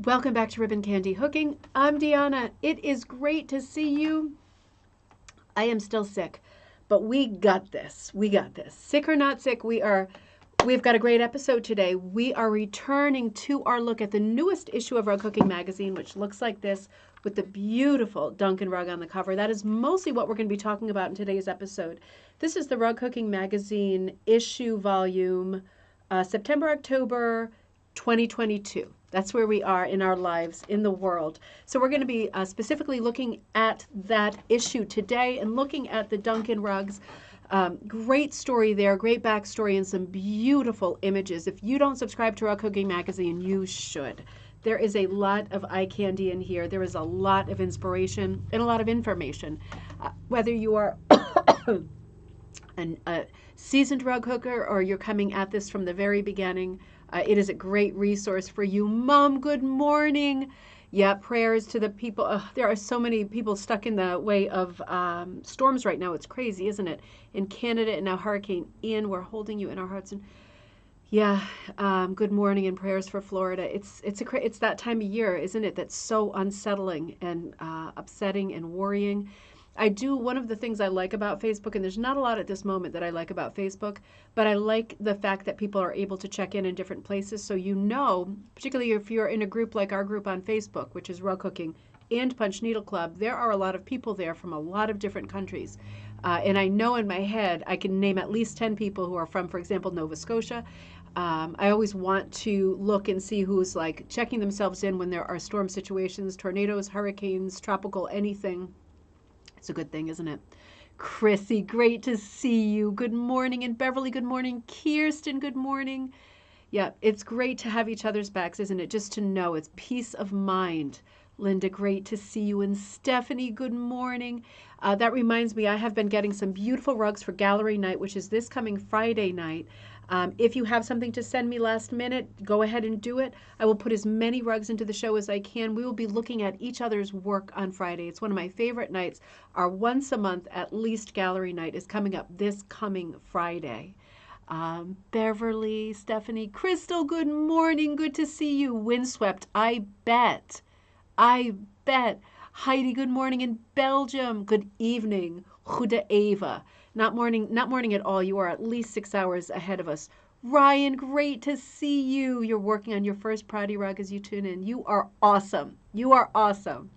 Welcome back to Ribbon Candy Hooking. I'm Deanna. It is great to see you. I am still sick, but we got this. We got this. Sick or not sick, we've got a great episode today. We are returning to our look at the newest issue of Rug Cooking Magazine, which looks like this with the beautiful Duncan rug on the cover. That is mostly what we're going to be talking about in today's episode. This is the Rug Cooking Magazine issue volume, September, October 2022. That's where we are in our lives, in the world. So we're going to be specifically looking at that issue today and looking at the Duncan rugs. Great story there, great backstory, and some beautiful images. If you don't subscribe to Rug Cooking Magazine, you should. There is a lot of eye candy in here. There is a lot of inspiration and a lot of information. Whether you are a seasoned rug hooker or you're coming at this from the very beginning, it is a great resource for you. Mom, good morning. Yeah, prayers to the people. There are so many people stuck in the way of storms right now. It's crazy, isn't it? In Canada and now Hurricane Ian, we're holding you in our hearts. And yeah, good morning and prayers for Florida. It's that time of year, isn't it? That's so unsettling and upsetting and worrying. One of the things I like about Facebook, and there's not a lot at this moment that I like about Facebook, but I like the fact that people are able to check in different places. So you know, particularly if you're in a group like our group on Facebook, which is Rug Cooking and Punch Needle Club, there are a lot of people there from a lot of different countries. And I know in my head, I can name at least 10 people who are from, for example, Nova Scotia. I always want to look and see who's like checking themselves in when there are storm situations, tornadoes, hurricanes, tropical, anything. It's a good thing, isn't it? Chrissy, great to see you. Good morning. And Beverly, good morning. Kirsten, good morning. Yeah, it's great to have each other's backs, isn't it? Just to know it's peace of mind. Linda, great to see you. And Stephanie, good morning. That reminds me, I have been getting some beautiful rugs for gallery night, which is this coming Friday night. If you have something to send me last minute, go ahead and do it. I will put as many rugs into the show as I can. We will be looking at each other's work on Friday. It's one of my favorite nights. Our once a month, at least, gallery night is coming up this coming Friday. Beverly, Stephanie, Crystal, good morning. Good to see you. Windswept, I bet. I bet. Heidi, good morning in Belgium. Good evening. Goede Eva. Not morning at all. You are at least 6 hours ahead of us. Ryan, great to see you. You're working on your first Proddy rug as you tune in. You are awesome. You are awesome.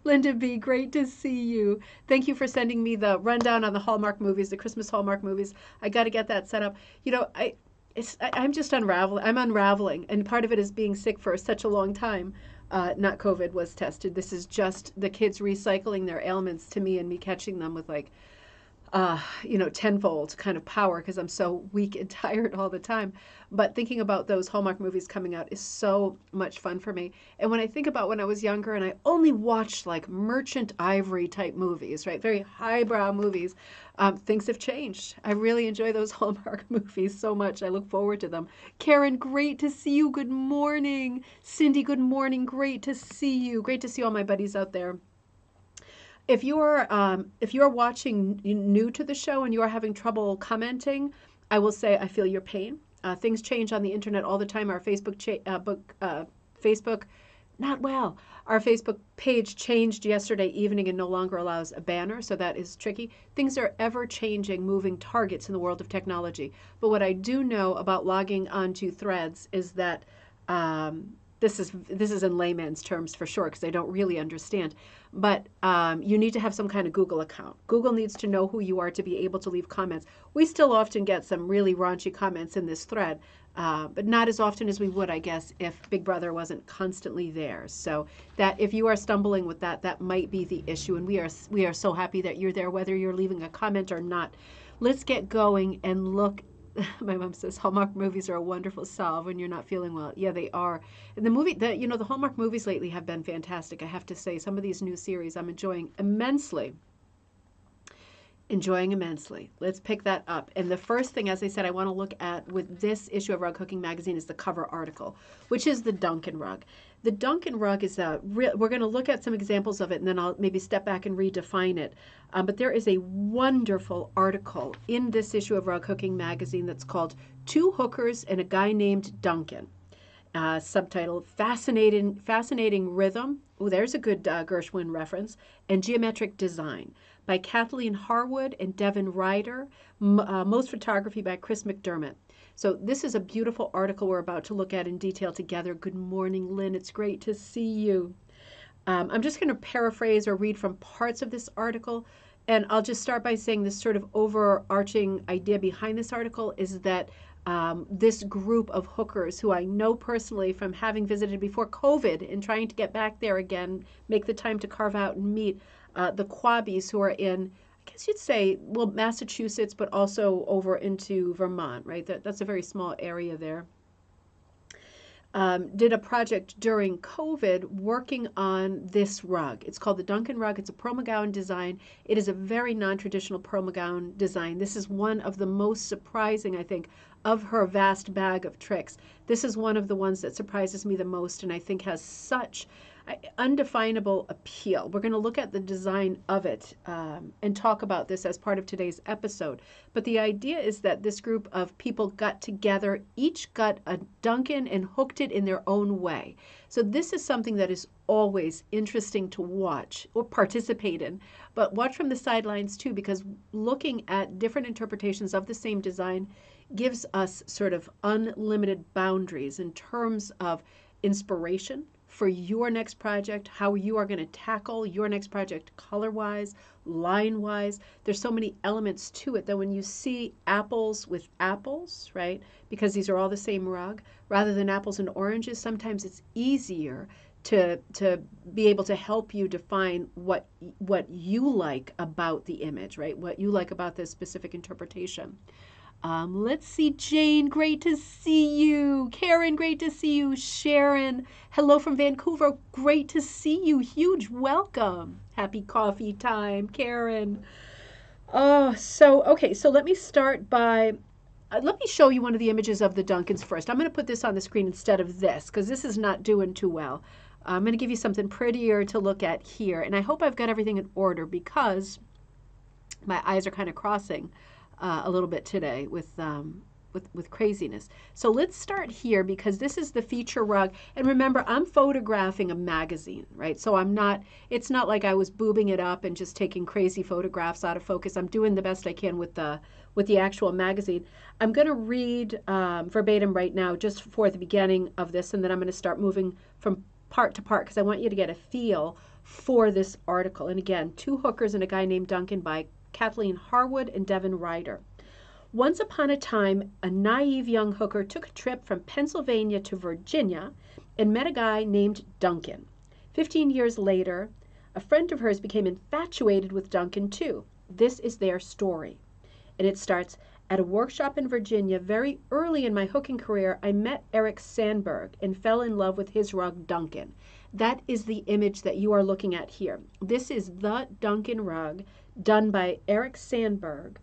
Linda B, great to see you. Thank you for sending me the rundown on the Hallmark movies, the Christmas Hallmark movies. I got to get that set up. You know, I'm just unraveling. I'm unraveling, and part of it is being sick for such a long time. Not COVID was tested. This is just the kids recycling their ailments to me and me catching them with like, tenfold kind of power because I'm so weak and tired all the time. But thinking about those Hallmark movies coming out is so much fun for me. And when I think about when I was younger and I only watched like Merchant Ivory type movies, right? Very highbrow movies. Things have changed. I really enjoy those Hallmark movies so much. I look forward to them. Karen, great to see you. Good morning. Cindy, good morning. Great to see you. Great to see all my buddies out there. If you are watching new to the show and you are having trouble commenting, I will say I feel your pain. Things change on the internet all the time. Our Our Facebook page changed yesterday evening and no longer allows a banner, so that is tricky. Things are ever changing, moving targets in the world of technology. But what I do know about logging onto Threads is that this is in layman's terms for sure because I don't really understand. But you need to have some kind of Google account. Google needs to know who you are to be able to leave comments. We still often get some really raunchy comments in this thread, but not as often as we would, I guess, if Big Brother wasn't constantly there. So that if you are stumbling with that, that might be the issue. And we are so happy that you're there, whether you're leaving a comment or not. Let's get going and look. My mom says Hallmark movies are a wonderful salve when you're not feeling well. Yeah, they are. And the Hallmark movies lately have been fantastic. I have to say, some of these new series I'm enjoying immensely. Let's pick that up. And the first thing, as I said, I want to look at with this issue of Rug Cooking Magazine is the cover article, which is the Duncan rug. The Duncan rug is we're going to look at some examples of it, and then I'll maybe step back and redefine it. But there is a wonderful article in this issue of Rug Cooking Magazine that's called Two Hookers and a Guy Named Duncan. Subtitle, Fascinating Rhythm. Oh, there's a good Gershwin reference. And Geometric Design by Kathleen Harwood and Devin Ryder. Most photography by Chris McDermott. So this is a beautiful article we're about to look at in detail together. Good morning, Lynn. It's great to see you. I'm just going to paraphrase or read from parts of this article. And I'll just start by saying this sort of overarching idea behind this article is that this group of hookers who I know personally from having visited before COVID and trying to get back there again, make the time to carve out and meet the Quabbies who are in, I guess you'd say, well, Massachusetts, but also over into Vermont, right? That's a very small area there. Did a project during COVID working on this rug. It's called the Duncan rug. It's a promo-gown design. It is a very non-traditional promo-gown design. This is one of the most surprising, I think, of her vast bag of tricks. This is one of the ones that surprises me the most and I think has such undefinable appeal. We're going to look at the design of it and talk about this as part of today's episode. But the idea is that this group of people got together, each got a Duncan and hooked it in their own way. So this is something that is always interesting to watch or participate in, but watch from the sidelines too, because looking at different interpretations of the same design gives us sort of unlimited boundaries in terms of inspiration for your next project, how you are going to tackle your next project color-wise, line-wise. There's so many elements to it that when you see apples with apples, right, because these are all the same rug, rather than apples and oranges, sometimes it's easier to be able to help you define what you like about the image, right, what you like about this specific interpretation. Let's see, Jane, great to see you. Karen, great to see you. Sharon, hello from Vancouver, great to see you. Huge welcome. Happy coffee time, Karen. Oh, okay, so let me start by, let me show you one of the images of the Duncans first. I'm going to put this on the screen instead of this because this is not doing too well. I'm going to give you something prettier to look at here, and I hope I've got everything in order because my eyes are kind of crossing a little bit today with craziness. So let's start here because this is the feature rug. And remember, I'm photographing a magazine, right? So it's not like I was boobing it up and just taking crazy photographs out of focus. I'm doing the best I can with the actual magazine. I'm going to read verbatim right now just for the beginning of this, and then I'm going to start moving from part to part because I want you to get a feel for this article. And again, Two Hookers and a Guy Named Duncan by Kathleen Harwood and Devin Ryder. Once upon a time, a naive young hooker took a trip from Pennsylvania to Virginia and met a guy named Duncan. 15 years later, a friend of hers became infatuated with Duncan too. This is their story. And it starts, at a workshop in Virginia, very early in my hooking career, I met Eric Sandberg and fell in love with his rug, Duncan. That is the image that you are looking at here. This is the Duncan rug done by Eric Sandberg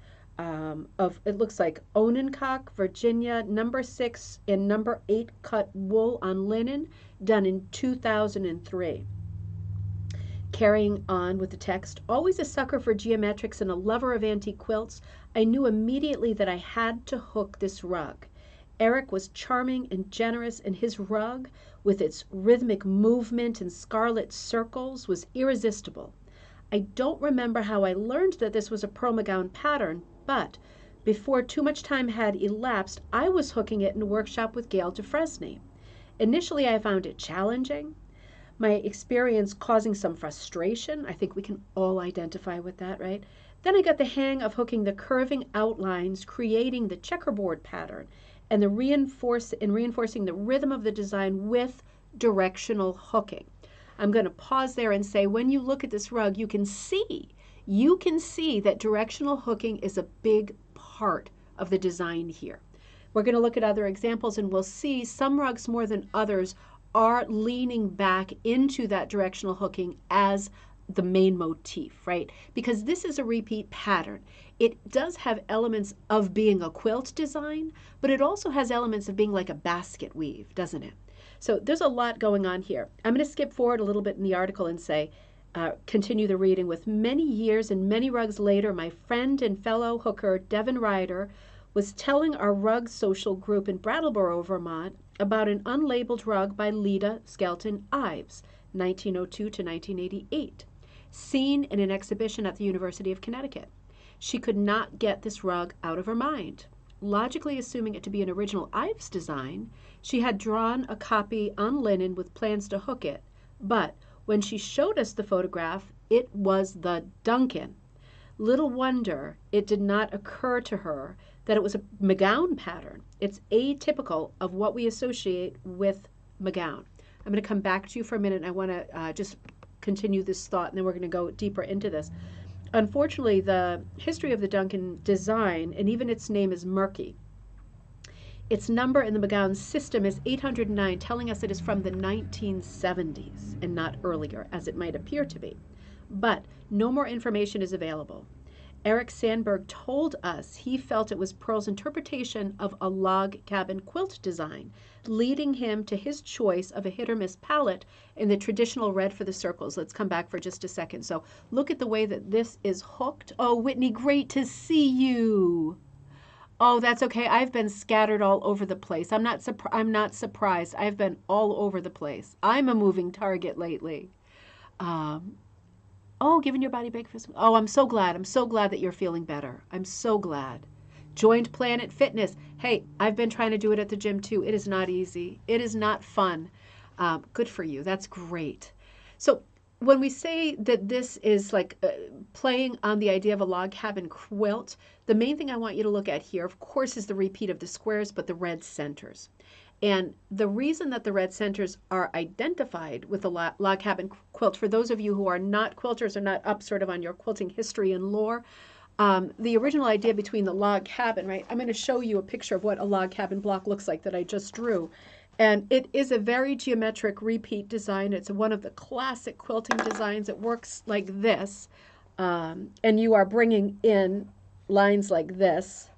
of, it looks like Ononcock, Virginia, number 6 and number 8 cut wool on linen, done in 2003. Carrying on with the text, always a sucker for geometrics and a lover of antique quilts, I knew immediately that I had to hook this rug. Eric was charming and generous, and his rug, with its rhythmic movement and scarlet circles, was irresistible. I don't remember how I learned that this was a promo-gown pattern, but before too much time had elapsed, I was hooking it in a workshop with Gail DeFresney. Initially, I found it challenging, my experience causing some frustration. I think we can all identify with that, right? Then I got the hang of hooking the curving outlines, creating the checkerboard pattern, and reinforcing the rhythm of the design with directional hooking. I'm going to pause there and say, when you look at this rug, you can see that directional hooking is a big part of the design here. We're going to look at other examples and we'll see some rugs more than others are leaning back into that directional hooking as the main motif, right? Because this is a repeat pattern. It does have elements of being a quilt design, but it also has elements of being like a basket weave, doesn't it? So there's a lot going on here. I'm going to skip forward a little bit in the article and say, continue the reading. With many years and many rugs later, my friend and fellow hooker, Devin Ryder, was telling our rug social group in Brattleboro, Vermont, about an unlabeled rug by Leda Skelton Ives, 1902 to 1988, seen in an exhibition at the University of Connecticut. She could not get this rug out of her mind. Logically assuming it to be an original Ives design, she had drawn a copy on linen with plans to hook it, but when she showed us the photograph, it was the Duncan. Little wonder it did not occur to her that it was a McGowan pattern. It's atypical of what we associate with McGowan. I'm going to come back to you for a minute, and I want to just continue this thought, and then we're going to go deeper into this. Unfortunately, the history of the Duncan design, and even its name, is murky. Its number in the McGowan system is 809, telling us it is from the 1970s and not earlier, as it might appear to be. But no more information is available. Eric Sandberg told us he felt it was Pearl's interpretation of a log cabin quilt design, leading him to his choice of a hit-or-miss palette in the traditional red for the circles. Let's come back for just a second. So look at the way that this is hooked. Oh, Whitney, great to see you. Oh, that's okay. I've been scattered all over the place. I'm not surprised. I've been all over the place. I'm a moving target lately. Oh, giving your body a break for some. Oh, I'm so glad. I'm so glad that you're feeling better. I'm so glad. Joined Planet Fitness. Hey, I've been trying to do it at the gym too. It is not easy. It is not fun. Good for you. That's great. So when we say that this is like playing on the idea of a log cabin quilt, the main thing I want you to look at here, of course, is the repeat of the squares, but the red centers. And the reason that the red centers are identified with the log cabin quilt, for those of you who are not quilters or not up sort of on your quilting history and lore, the original idea between the log cabin, right? I'm going to show you a picture of what a log cabin block looks like that I just drew. And it is a very geometric repeat design. It's one of the classic quilting designs. It works like this. And you are bringing in lines like this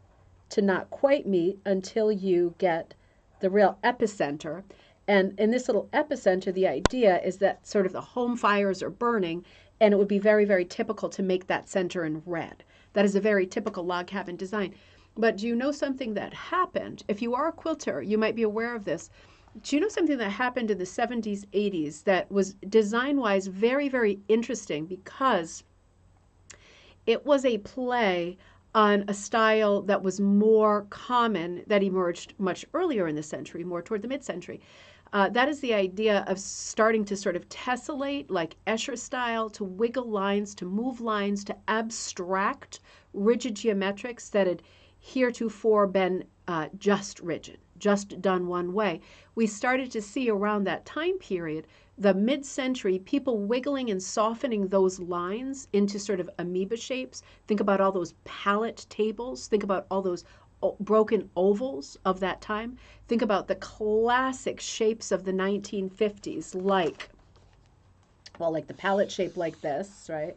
to not quite meet until you get the real epicenter. And in this little epicenter, the idea is that sort of the home fires are burning, and it would be very, very typical to make that center in red. That is a very typical log cabin design. But do you know something that happened? If you are a quilter, you might be aware of this. Do you know something that happened in the 70s, 80s that was design-wise very, very interesting, because it was a play on a style that was more common, that emerged much earlier in the century, more toward the mid-century. That is the idea of starting to sort of tessellate, like Escher style, to wiggle lines, to move lines, to abstract rigid geometrics that had heretofore been just rigid, just done one way. We started to see around that time period, the mid-century, people wiggling and softening those lines into sort of amoeba shapes. Think about all those palette tables. Think about all those broken ovals of that time. Think about the classic shapes of the 1950s, like the palette shape like this, right?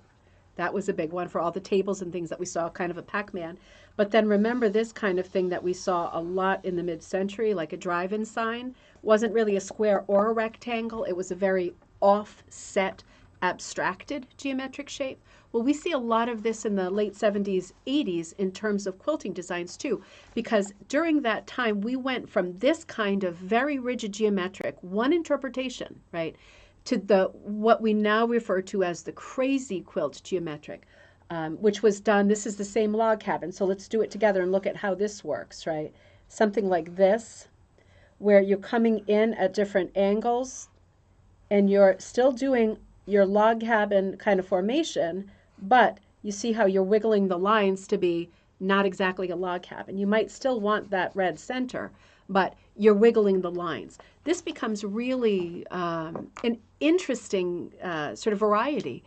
That was a big one for all the tables and things that we saw, kind of a Pac-Man. But then remember this kind of thing that we saw a lot in the mid-century, like a drive-in sign. Wasn't really a square or a rectangle. It was a very offset, abstracted geometric shape. Well, we see a lot of this in the late 70s, 80s in terms of quilting designs too, because during that time we went from this kind of very rigid geometric, one interpretation, right, to what we now refer to as the crazy quilt geometric, which was done. This is the same log cabin, so let's do it together and look at how this works, right? Something like this, where you're coming in at different angles and you're still doing your log cabin kind of formation, but you see how you're wiggling the lines to be not exactly a log cabin. You might still want that red center, but you're wiggling the lines. This becomes really an interesting sort of variety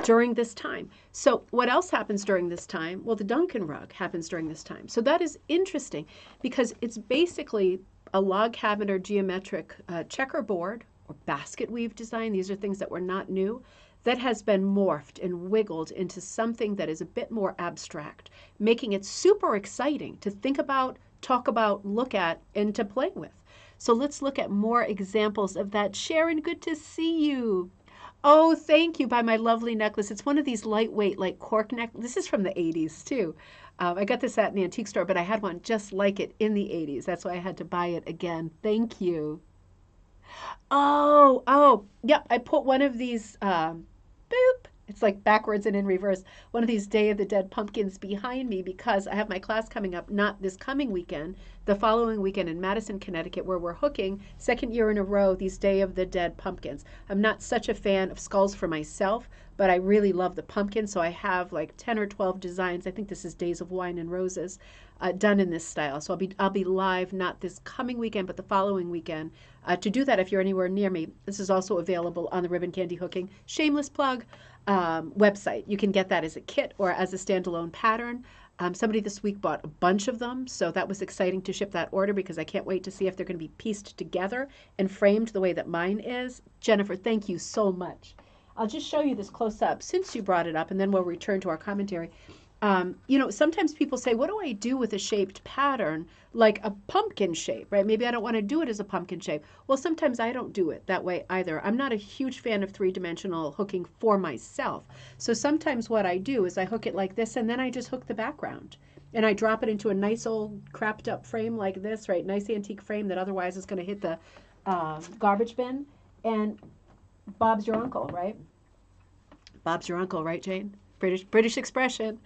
during this time. So what else happens during this time? Well, the Duncan rug happens during this time. So that is interesting because it's basically a log cabin or geometric checkerboard or basket weave design. These are things that were not new, that has been morphed and wiggled into something that is a bit more abstract, making it super exciting to think about, talk about, look at, and to play with. So let's look at more examples of that. Sharon, good to see you. Oh, thank you, by my lovely necklace. It's one of these lightweight, like cork neck. This is from the 80s too. I got this at an antique store, but I had one just like it in the 80s. That's why I had to buy it again. Thank you. Oh, yep. I put one of these, boop. It's like backwards and in reverse. One of these Day of the Dead pumpkins behind me because I have my class coming up, not this coming weekend, the following weekend in Madison, Connecticut, where we're hooking, second year in a row, these Day of the Dead pumpkins. I'm not such a fan of skulls for myself, but I really love the pumpkin, so I have like 10 or 12 designs. I think this is Days of Wine and Roses, done in this style. So I'll be live not this coming weekend, but the following weekend. To do that, if you're anywhere near me, this is also available on the Ribbon Candy Hooking shameless plug website. You can get that as a kit or as a standalone pattern. Somebody this week bought a bunch of them, so that was exciting to ship that order because I can't wait to see if they're going to be pieced together and framed the way that mine is. Jennifer, thank you so much. I'll just show you this close up since you brought it up, and then we'll return to our commentary. Sometimes people say, what do I do with a shaped pattern like a pumpkin shape, right? Maybe I don't want to do it as a pumpkin shape. Well, sometimes I don't do it that way either. I'm not a huge fan of three-dimensional hooking for myself. So sometimes what I do is I hook it like this, and then I just hook the background. And I drop it into a nice old crapped up frame like this, right? Nice antique frame that otherwise is going to hit the garbage bin. And Bob's your uncle, right? Bob's your uncle, right, Jane? British expression.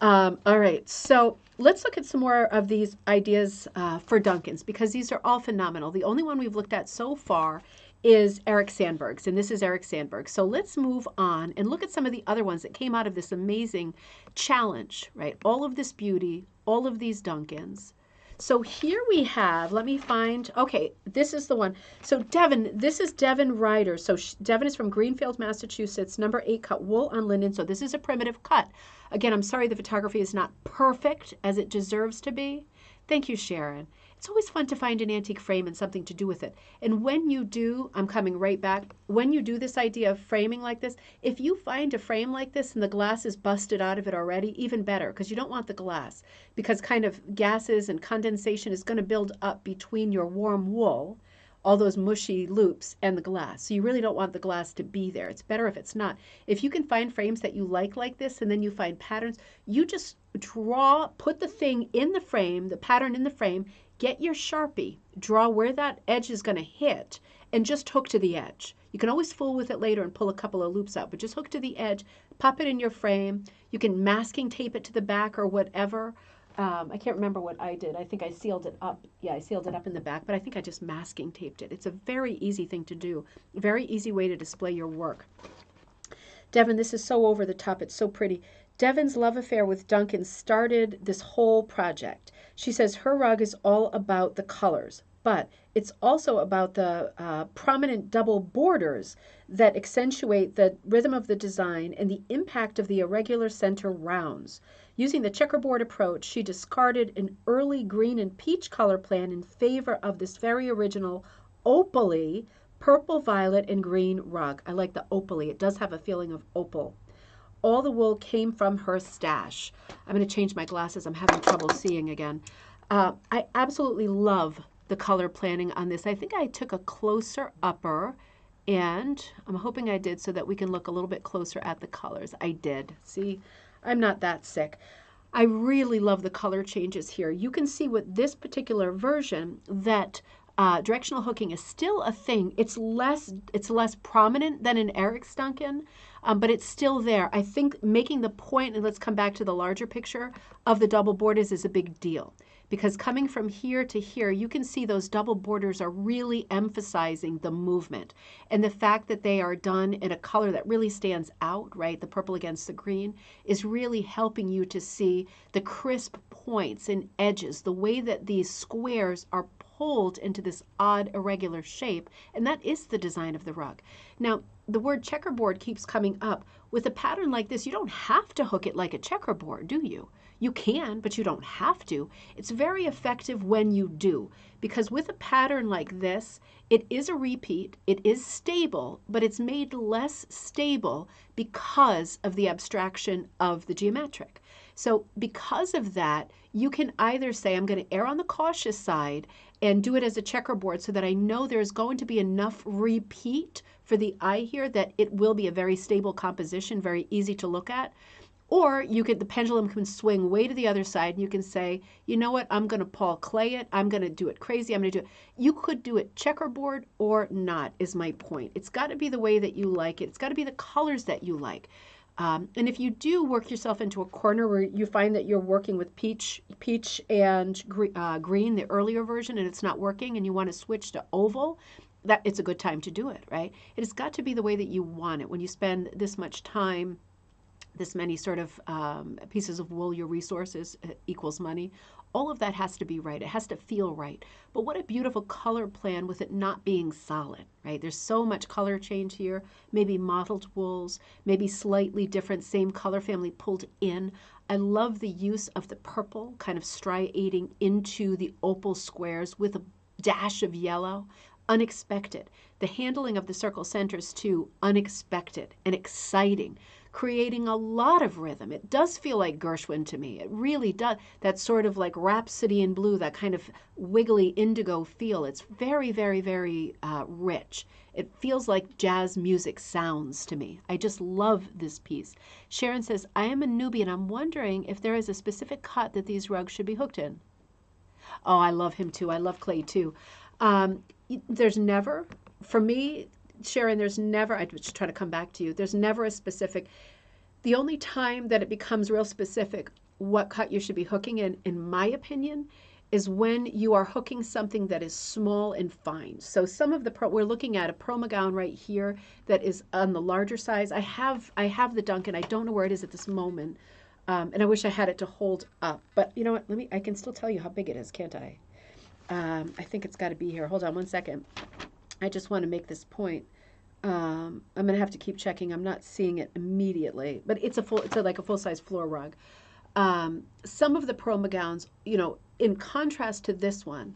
All right, so let's look at some more of these ideas for Duncans because these are all phenomenal. The only one we've looked at so far is Eric Sandberg's, and this is Eric Sandberg. So let's move on and look at some of the other ones that came out of this amazing challenge, right? All of this beauty, all of these Duncans. So here we have, let me find, okay, this is the one. So Devin, this is Devin Ryder. So Devin is from Greenfield, Massachusetts, number 8 cut wool on linen. So this is a primitive cut. Again, I'm sorry the photography is not perfect as it deserves to be. Thank you, Sharon. It's always fun to find an antique frame and something to do with it. And when you do, I'm coming right back, when you do this idea of framing like this, if you find a frame like this and the glass is busted out of it already, even better, because you don't want the glass, because kind of gases and condensation is going to build up between your warm wool, all those mushy loops, and the glass. So you really don't want the glass to be there. It's better if it's not. If you can find frames that you like this, and then you find patterns, you just put the thing in the frame, the pattern in the frame, get your Sharpie, draw where that edge is going to hit, and just hook to the edge. You can always fool with it later and pull a couple of loops out, but just hook to the edge, pop it in your frame. You can masking tape it to the back or whatever. I can't remember what I did. I think I sealed it up. Yeah, I sealed it up in the back, but I think I just masking taped it. It's a very easy thing to do. Very easy way to display your work. Devin, this is so over the top. It's so pretty. Devin's love affair with Duncan started this whole project. She says her rug is all about the colors, but it's also about the prominent double borders that accentuate the rhythm of the design and the impact of the irregular center rounds. Using the checkerboard approach, she discarded an early green and peach color plan in favor of this very original opaly purple, violet, and green rug. I like the opaly. It does have a feeling of opal. All the wool came from her stash. I'm going to change my glasses. I'm having trouble seeing again. I absolutely love the color planning on this. I think I took a closer upper, and I'm hoping I did so that we can look a little bit closer at the colors. I did. See, I'm not that sick. I really love the color changes here. You can see with this particular version that directional hooking is still a thing. It's less prominent than in Eric's Duncan, but it's still there. I think making the point, and let's come back to the larger picture, of the double borders is a big deal. Because coming from here to here, you can see those double borders are really emphasizing the movement. And the fact that they are done in a color that really stands out, right, the purple against the green, is really helping you to see the crisp points and edges, the way that these squares are pulled into this odd irregular shape, and that is the design of the rug. Now, the word checkerboard keeps coming up. With a pattern like this, you don't have to hook it like a checkerboard, do you? You can, but you don't have to. It's very effective when you do, because with a pattern like this, it is a repeat, it is stable, but it's made less stable because of the abstraction of the geometric. So because of that, you can either say, I'm going to err on the cautious side and do it as a checkerboard so that I know there's going to be enough repeat for the eye here that it will be a very stable composition, very easy to look at. Or you could, the pendulum can swing way to the other side and you can say, you know what, I'm going to Paul Clay it. I'm going to do it crazy. I'm going to do it. You could do it checkerboard or not, is my point. It's got to be the way that you like it. It's got to be the colors that you like. And if you do work yourself into a corner where you find that you're working with peach and green, the earlier version, and it's not working and you want to switch to oval, that it's a good time to do it, right? It has got to be the way that you want it. When you spend this much time, this many sort of pieces of wool, your resources equals money. All of that has to be right. It has to feel right. But what a beautiful color plan with it not being solid, right? There's so much color change here. Maybe mottled wools, maybe slightly different, same color family pulled in. I love the use of the purple kind of striating into the opal squares with a dash of yellow. Unexpected. The handling of the circle centers too, unexpected and exciting, creating a lot of rhythm. It does feel like Gershwin to me. It really does. That sort of like Rhapsody in Blue, that kind of wiggly indigo feel. It's very, very, very rich. It feels like jazz music sounds to me. I just love this piece. Sharon says, I am a newbie and I'm wondering if there is a specific cut that these rugs should be hooked in. Oh, I love him too. I love Clay too. There's never, for me, Sharon, there's never, I was just trying to come back to you, there's never a specific, the only time that it becomes real specific what cut you should be hooking in my opinion, is when you are hooking something that is small and fine. So some of the, we're looking at a promo gown right here that is on the larger size. I have the Duncan, I don't know where it is at this moment, and I wish I had it to hold up, but you know what, I can still tell you how big it is, can't I? I think it's got to be here. Hold on one second. I just want to make this point. I'm going to have to keep checking. I'm not seeing it immediately, but it's like a full-size floor rug. Some of the promo gowns, you know, in contrast to this one,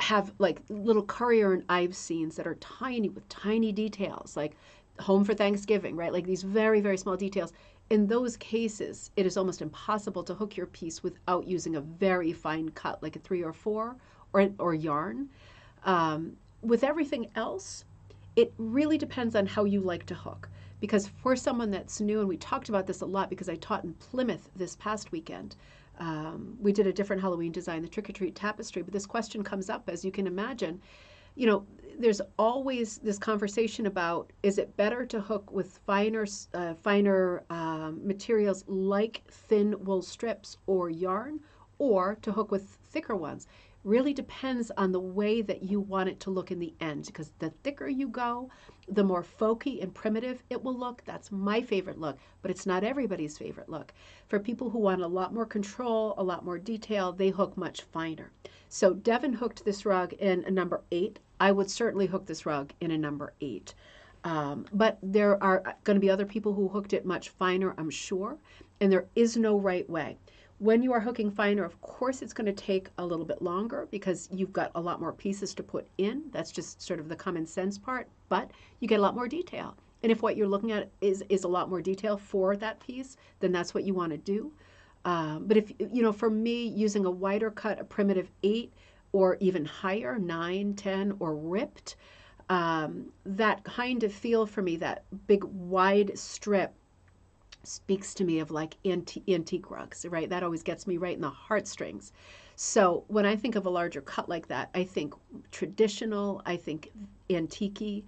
have like little Currier and Ives scenes that are tiny with tiny details, like Home for Thanksgiving, right? Like these very, very small details. In those cases, it is almost impossible to hook your piece without using a very fine cut, like a 3 or 4 or yarn. With everything else, it really depends on how you like to hook. Because for someone that's new, and we talked about this a lot because I taught in Plymouth this past weekend, we did a different Halloween design, the Trick or Treat Tapestry, but this question comes up, as you can imagine. You know, there's always this conversation about, is it better to hook with finer materials like thin wool strips or yarn, or to hook with thicker ones? Really depends on the way that you want it to look in the end, because the thicker you go, the more folky and primitive it will look. That's my favorite look, but it's not everybody's favorite look. For people who want a lot more control, a lot more detail, they hook much finer. So Devin hooked this rug in a number 8. I would certainly hook this rug in a number 8. But there are going to be other people who hooked it much finer, I'm sure, and there is no right way. When you are hooking finer, of course, it's going to take a little bit longer because you've got a lot more pieces to put in. That's just sort of the common sense part, but you get a lot more detail. And if what you're looking at is a lot more detail for that piece, then that's what you want to do. But if, you know, for me, using a wider cut, a primitive 8 or even higher, 9, 10, or ripped, that kind of feel for me, that big wide strip, speaks to me of like antique rugs, right? That always gets me right in the heartstrings. So when I think of a larger cut like that, I think traditional, I think antique-y,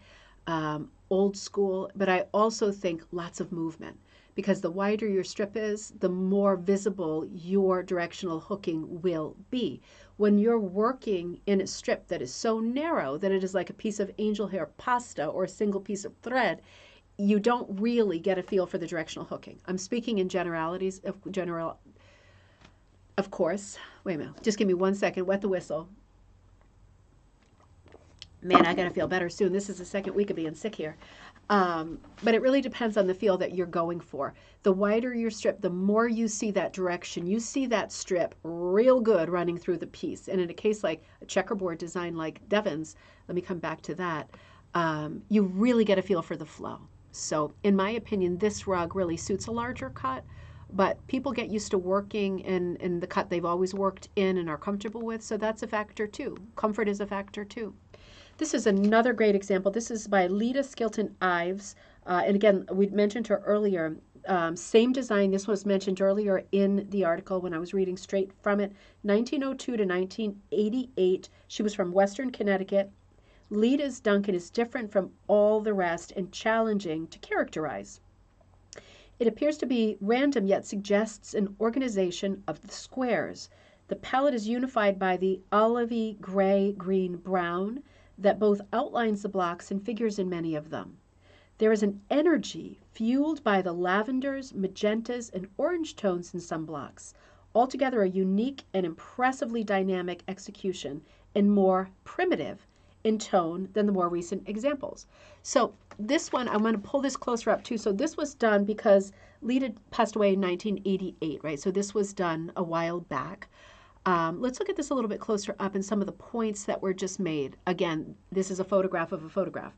old school, but I also think lots of movement, because the wider your strip is, the more visible your directional hooking will be. When you're working in a strip that is so narrow that it is like a piece of angel hair pasta or a single piece of thread, you don't really get a feel for the directional hooking. I'm speaking in generalities, of course. Wait a minute, just give me 1 second, wet the whistle. Man, I gotta feel better soon. This is the second week of being sick here. But it really depends on the feel that you're going for. The wider your strip, the more you see that direction. You see that strip real good running through the piece. And in a case like a checkerboard design like Devin's, let me come back to that, you really get a feel for the flow. So in my opinion, this rug really suits a larger cut, but people get used to working in the cut they've always worked in and are comfortable with, so that's a factor too. Comfort is a factor too. This is another great example. This is by Lita Skilton Ives. And again, we mentioned her earlier. same design. This was mentioned earlier in the article when I was reading straight from it. 1902 to 1988. She was from Western Connecticut. Lita's Duncan is different from all the rest and challenging to characterize. It appears to be random yet suggests an organization of the squares. The palette is unified by the olivey gray, green, brown that both outlines the blocks and figures in many of them. There is an energy fueled by the lavenders, magentas, and orange tones in some blocks, altogether a unique and impressively dynamic execution and more primitive in tone than the more recent examples. So this one, I'm going to pull this closer up too. So this was done because Lita passed away in 1988, right? So this was done a while back. Let's look at this a little bit closer up and some of the points that were just made. Again, this is a photograph of a photograph.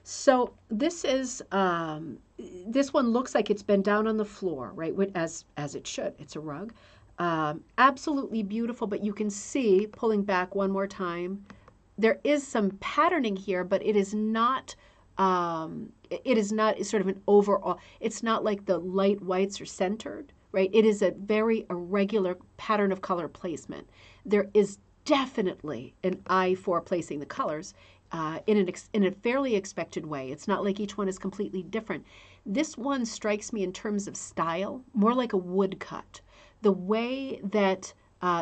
So this is, this one looks like it's been down on the floor, right? As it should. It's a rug. Absolutely beautiful, but you can see, pulling back one more time, there is some patterning here, but it is not sort of an overall, it's not like the light whites are centered, right? It is a very irregular pattern of color placement. There is definitely an eye for placing the colors in a fairly expected way. It's not like each one is completely different. This one strikes me in terms of style, more like a woodcut. The way that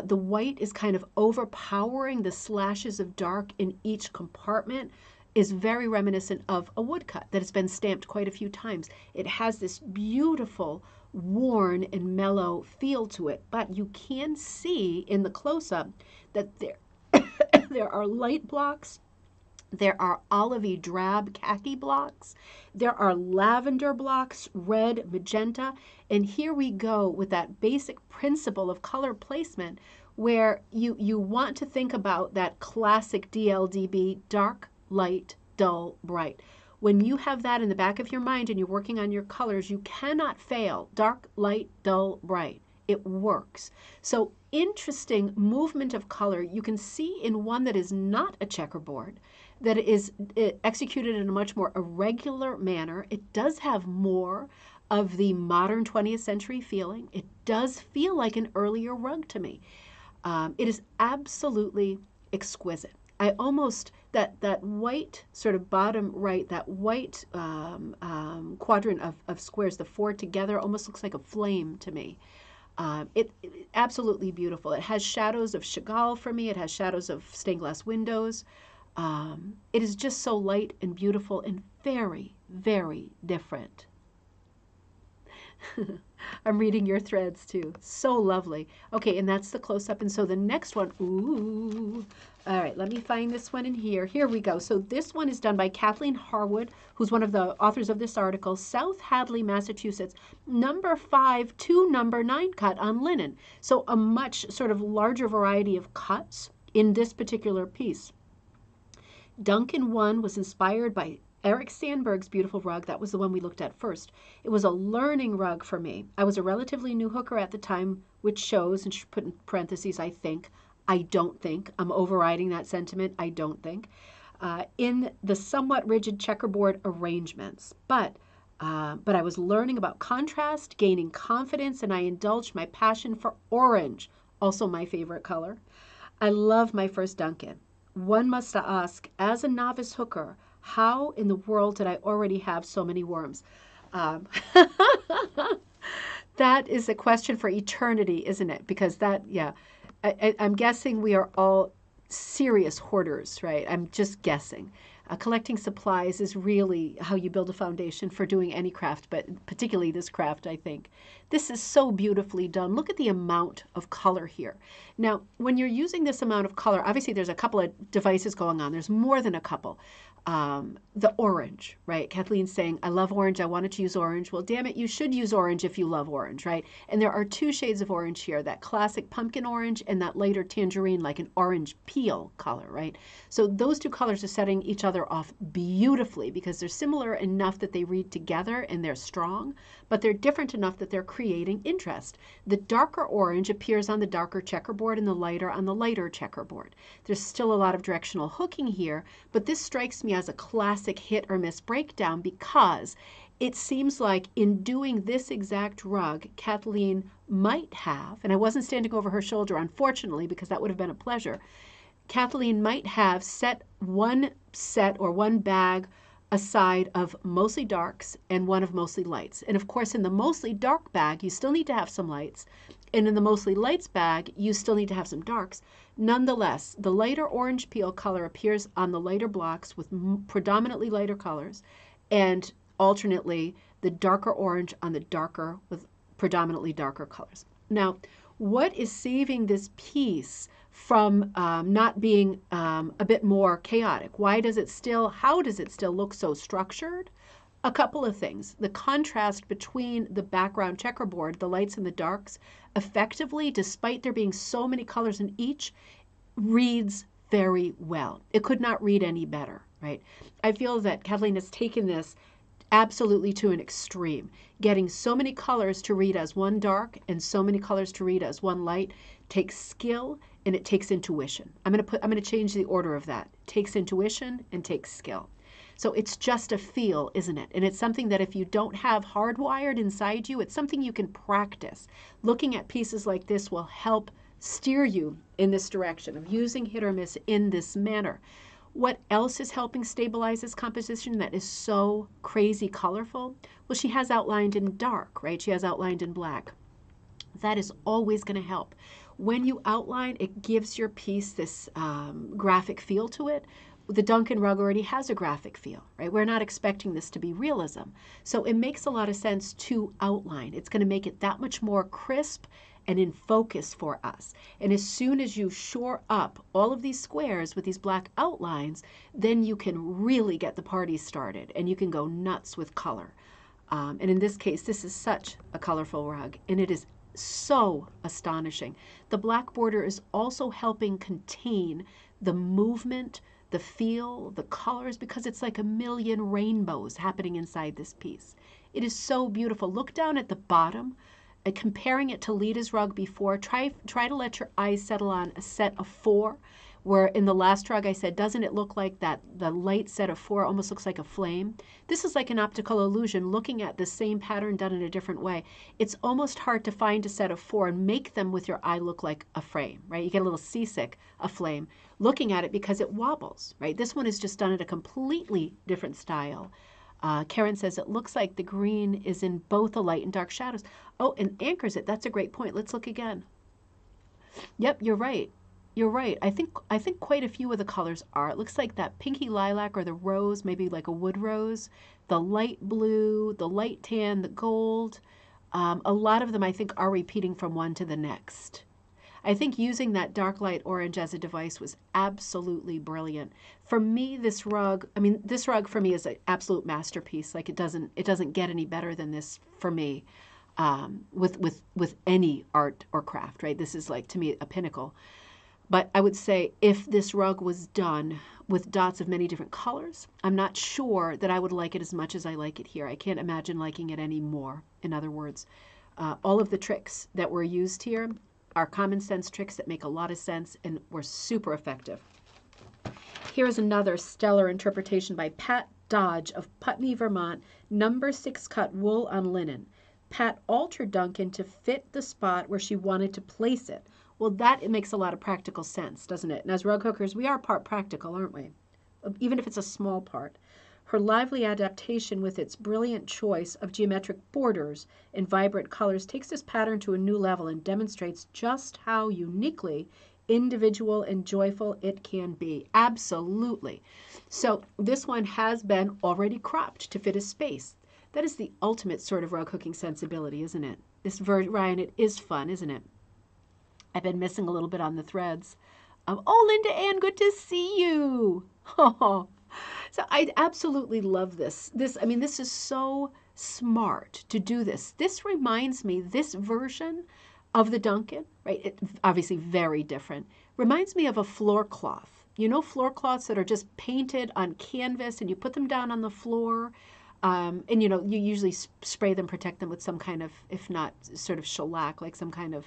the white is kind of overpowering the slashes of dark in each compartment is very reminiscent of a woodcut that has been stamped quite a few times. It has this beautiful, worn and mellow feel to it, but you can see in the close-up that there are light blocks, there are olivey drab khaki blocks, there are lavender blocks, red, magenta, and here we go with that basic principle of color placement where you want to think about that classic DLDB, dark, light, dull, bright. When you have that in the back of your mind and you're working on your colors, you cannot fail. Dark, light, dull, bright. It works. So interesting movement of color. You can see in one that is not a checkerboard, that is executed in a much more irregular manner. It does have more of the modern 20th century feeling. It does feel like an earlier rug to me. It is absolutely exquisite. I almost, that white sort of bottom right, that white quadrant of squares, the four together, almost looks like a flame to me. It absolutely beautiful. It has shadows of Chagall for me. It has shadows of stained glass windows. It is just so light and beautiful and very, very different. I'm reading your threads too. So lovely. Okay, and that's the close-up. And so the next one, ooh. All right, let me find this one in here. Here we go. So this one is done by Kathleen Harwood, who's one of the authors of this article, South Hadley, Massachusetts, number 5 to number 9 cut on linen. So a much sort of larger variety of cuts in this particular piece. Duncan 1 was inspired by Eric Sandberg's beautiful rug. That was the one we looked at first. It was a learning rug for me. I was a relatively new hooker at the time, which shows, and she put in parentheses, I think. I don't think. I'm overriding that sentiment. I don't think. In the somewhat rigid checkerboard arrangements. But I was learning about contrast, gaining confidence, and I indulged my passion for orange, also my favorite color. I love my first Duncan. One must ask, as a novice hooker, how in the world did I already have so many worms? That is a question for eternity, isn't it? Because that, yeah, I'm guessing we are all serious hoarders, right? I'm just guessing. Collecting supplies is really how you build a foundation for doing any craft, but particularly this craft, I think. This is so beautifully done. Look at the amount of color here. Now, when you're using this amount of color, obviously there's a couple of devices going on. There's more than a couple. The orange, right? Kathleen's saying, I love orange. I wanted to use orange. Well, damn it, you should use orange if you love orange, right? And there are two shades of orange here, that classic pumpkin orange and that later tangerine, like an orange peel color, right? So those two colors are setting each other other off beautifully because they're similar enough that they read together and they're strong, but they're different enough that they're creating interest. The darker orange appears on the darker checkerboard and the lighter on the lighter checkerboard. There's still a lot of directional hooking here, but this strikes me as a classic hit or miss breakdown because it seems like in doing this exact rug, Kathleen might have, and I wasn't standing over her shoulder, unfortunately, because that would have been a pleasure, Kathleen might have set one bag aside of mostly darks and one of mostly lights. And of course, in the mostly dark bag, you still need to have some lights. And in the mostly lights bag, you still need to have some darks. Nonetheless, the lighter orange peel color appears on the lighter blocks with predominantly lighter colors, and alternately the darker orange on the darker with predominantly darker colors. Now, what is saving this piece from not being a bit more chaotic? How does it still look so structured? A couple of things. The contrast between the background checkerboard, the lights and the darks, effectively, despite there being so many colors in each, reads very well. It could not read any better, right? I feel that Kathleen has taken this absolutely to an extreme. Getting so many colors to read as one dark and so many colors to read as one light takes skill and it takes intuition. I'm going to change the order of that. It takes intuition and takes skill. So it's just a feel, isn't it? And it's something that if you don't have hardwired inside you, it's something you can practice. Looking at pieces like this will help steer you in this direction of using hit or miss in this manner. What else is helping stabilize this composition that is so crazy colorful? Well, she has outlined in dark, right? She has outlined in black. That is always going to help. When you outline, it gives your piece this graphic feel to it. The Duncan rug already has a graphic feel, right? We're not expecting this to be realism. So it makes a lot of sense to outline. It's going to make it that much more crisp and in focus for us. And as soon as you shore up all of these squares with these black outlines, then you can really get the party started and you can go nuts with color. And in this case, this is such a colorful rug and it is so astonishing. The black border is also helping contain the movement, the feel, the colors, because it's like a million rainbows happening inside this piece. It is so beautiful. Look down at the bottom. Comparing it to Lita's rug before, try to let your eyes settle on a set of 4, where in the last rug I said, doesn't it look like that the light set of 4 almost looks like a flame? This is like an optical illusion, looking at the same pattern done in a different way. It's almost hard to find a set of 4 and make them with your eye look like a frame, right? You get a little seasick, a flame, looking at it because it wobbles, right? This one is just done in a completely different style. Karen says it looks like the green is in both the light and dark shadows. Oh, and anchors it. That's a great point. Let's look again. Yep, you're right. You're right. I think quite a few of the colors are. It looks like that pinky lilac or the rose, maybe like a wood rose, the light blue, the light tan, the gold. A lot of them I think are repeating from one to the next. I think using that dark light orange as a device was absolutely brilliant. For me, this rug for me is an absolute masterpiece. Like it doesn't get any better than this for me, with any art or craft, right? This is like, to me, a pinnacle. But I would say if this rug was done with dots of many different colors, I'm not sure that I would like it as much as I like it here. I can't imagine liking it any more. In other words, all of the tricks that were used here are common sense tricks that make a lot of sense and were super effective. Here's another stellar interpretation by Pat Dodge of Putney, Vermont, number 6 cut wool on linen. Pat altered Duncan to fit the spot where she wanted to place it. Well, it makes a lot of practical sense, doesn't it? And as rug hookers, we are part practical, aren't we? Even if it's a small part. Her lively adaptation with its brilliant choice of geometric borders and vibrant colors takes this pattern to a new level and demonstrates just how uniquely individual and joyful it can be. Absolutely. So this one has been already cropped to fit a space. That is the ultimate sort of rug hooking sensibility, isn't it? Ryan, it is fun, isn't it? I've been missing a little bit on the threads. Oh, Linda Ann, good to see you. Oh. So I absolutely love this. This is so smart to do this. This reminds me, this version of the Duncan, right? It obviously very different. Reminds me of a floor cloth You know, floor cloths that are just painted on canvas and you put them down on the floor. And you know, you usually spray them, protect them with some kind of, if not sort of shellac, like some kind of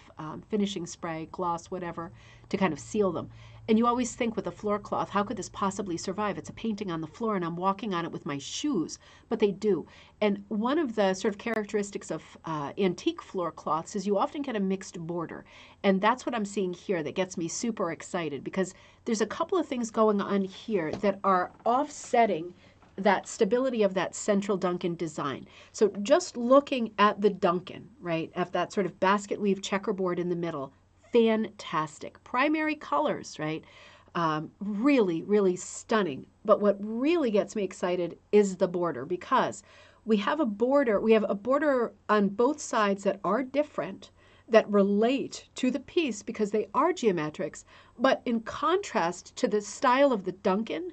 finishing spray, gloss, whatever, to kind of seal them. And you always think with a floor cloth, how could this possibly survive? It's a painting on the floor and I'm walking on it with my shoes, but they do. And one of the sort of characteristics of antique floor cloths is you often get a mixed border. And that's what I'm seeing here that gets me super excited, because there's a couple of things going on here that are offsetting that stability of that central Duncan design. So just looking at the Duncan, right, at that sort of basket weave checkerboard in the middle, fantastic. Primary colors, right? Really, really stunning. But what really gets me excited is the border, because we have a border on both sides that are different, that relate to the piece because they are geometrics, but in contrast to the style of the Duncan,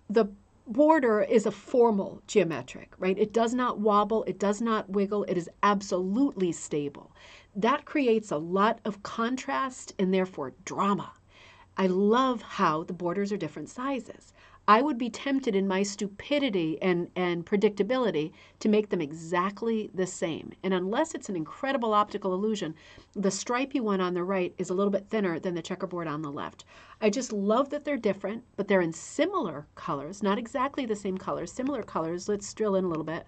the border is a formal geometric, right? It does not wobble, it does not wiggle, it is absolutely stable. That creates a lot of contrast and therefore drama. I love how the borders are different sizes. I would be tempted in my stupidity and predictability to make them exactly the same. And unless it's an incredible optical illusion, the stripy one on the right is a little bit thinner than the checkerboard on the left. I just love that they're different, but they're in similar colors, not exactly the same colors, similar colors. Let's drill in a little bit.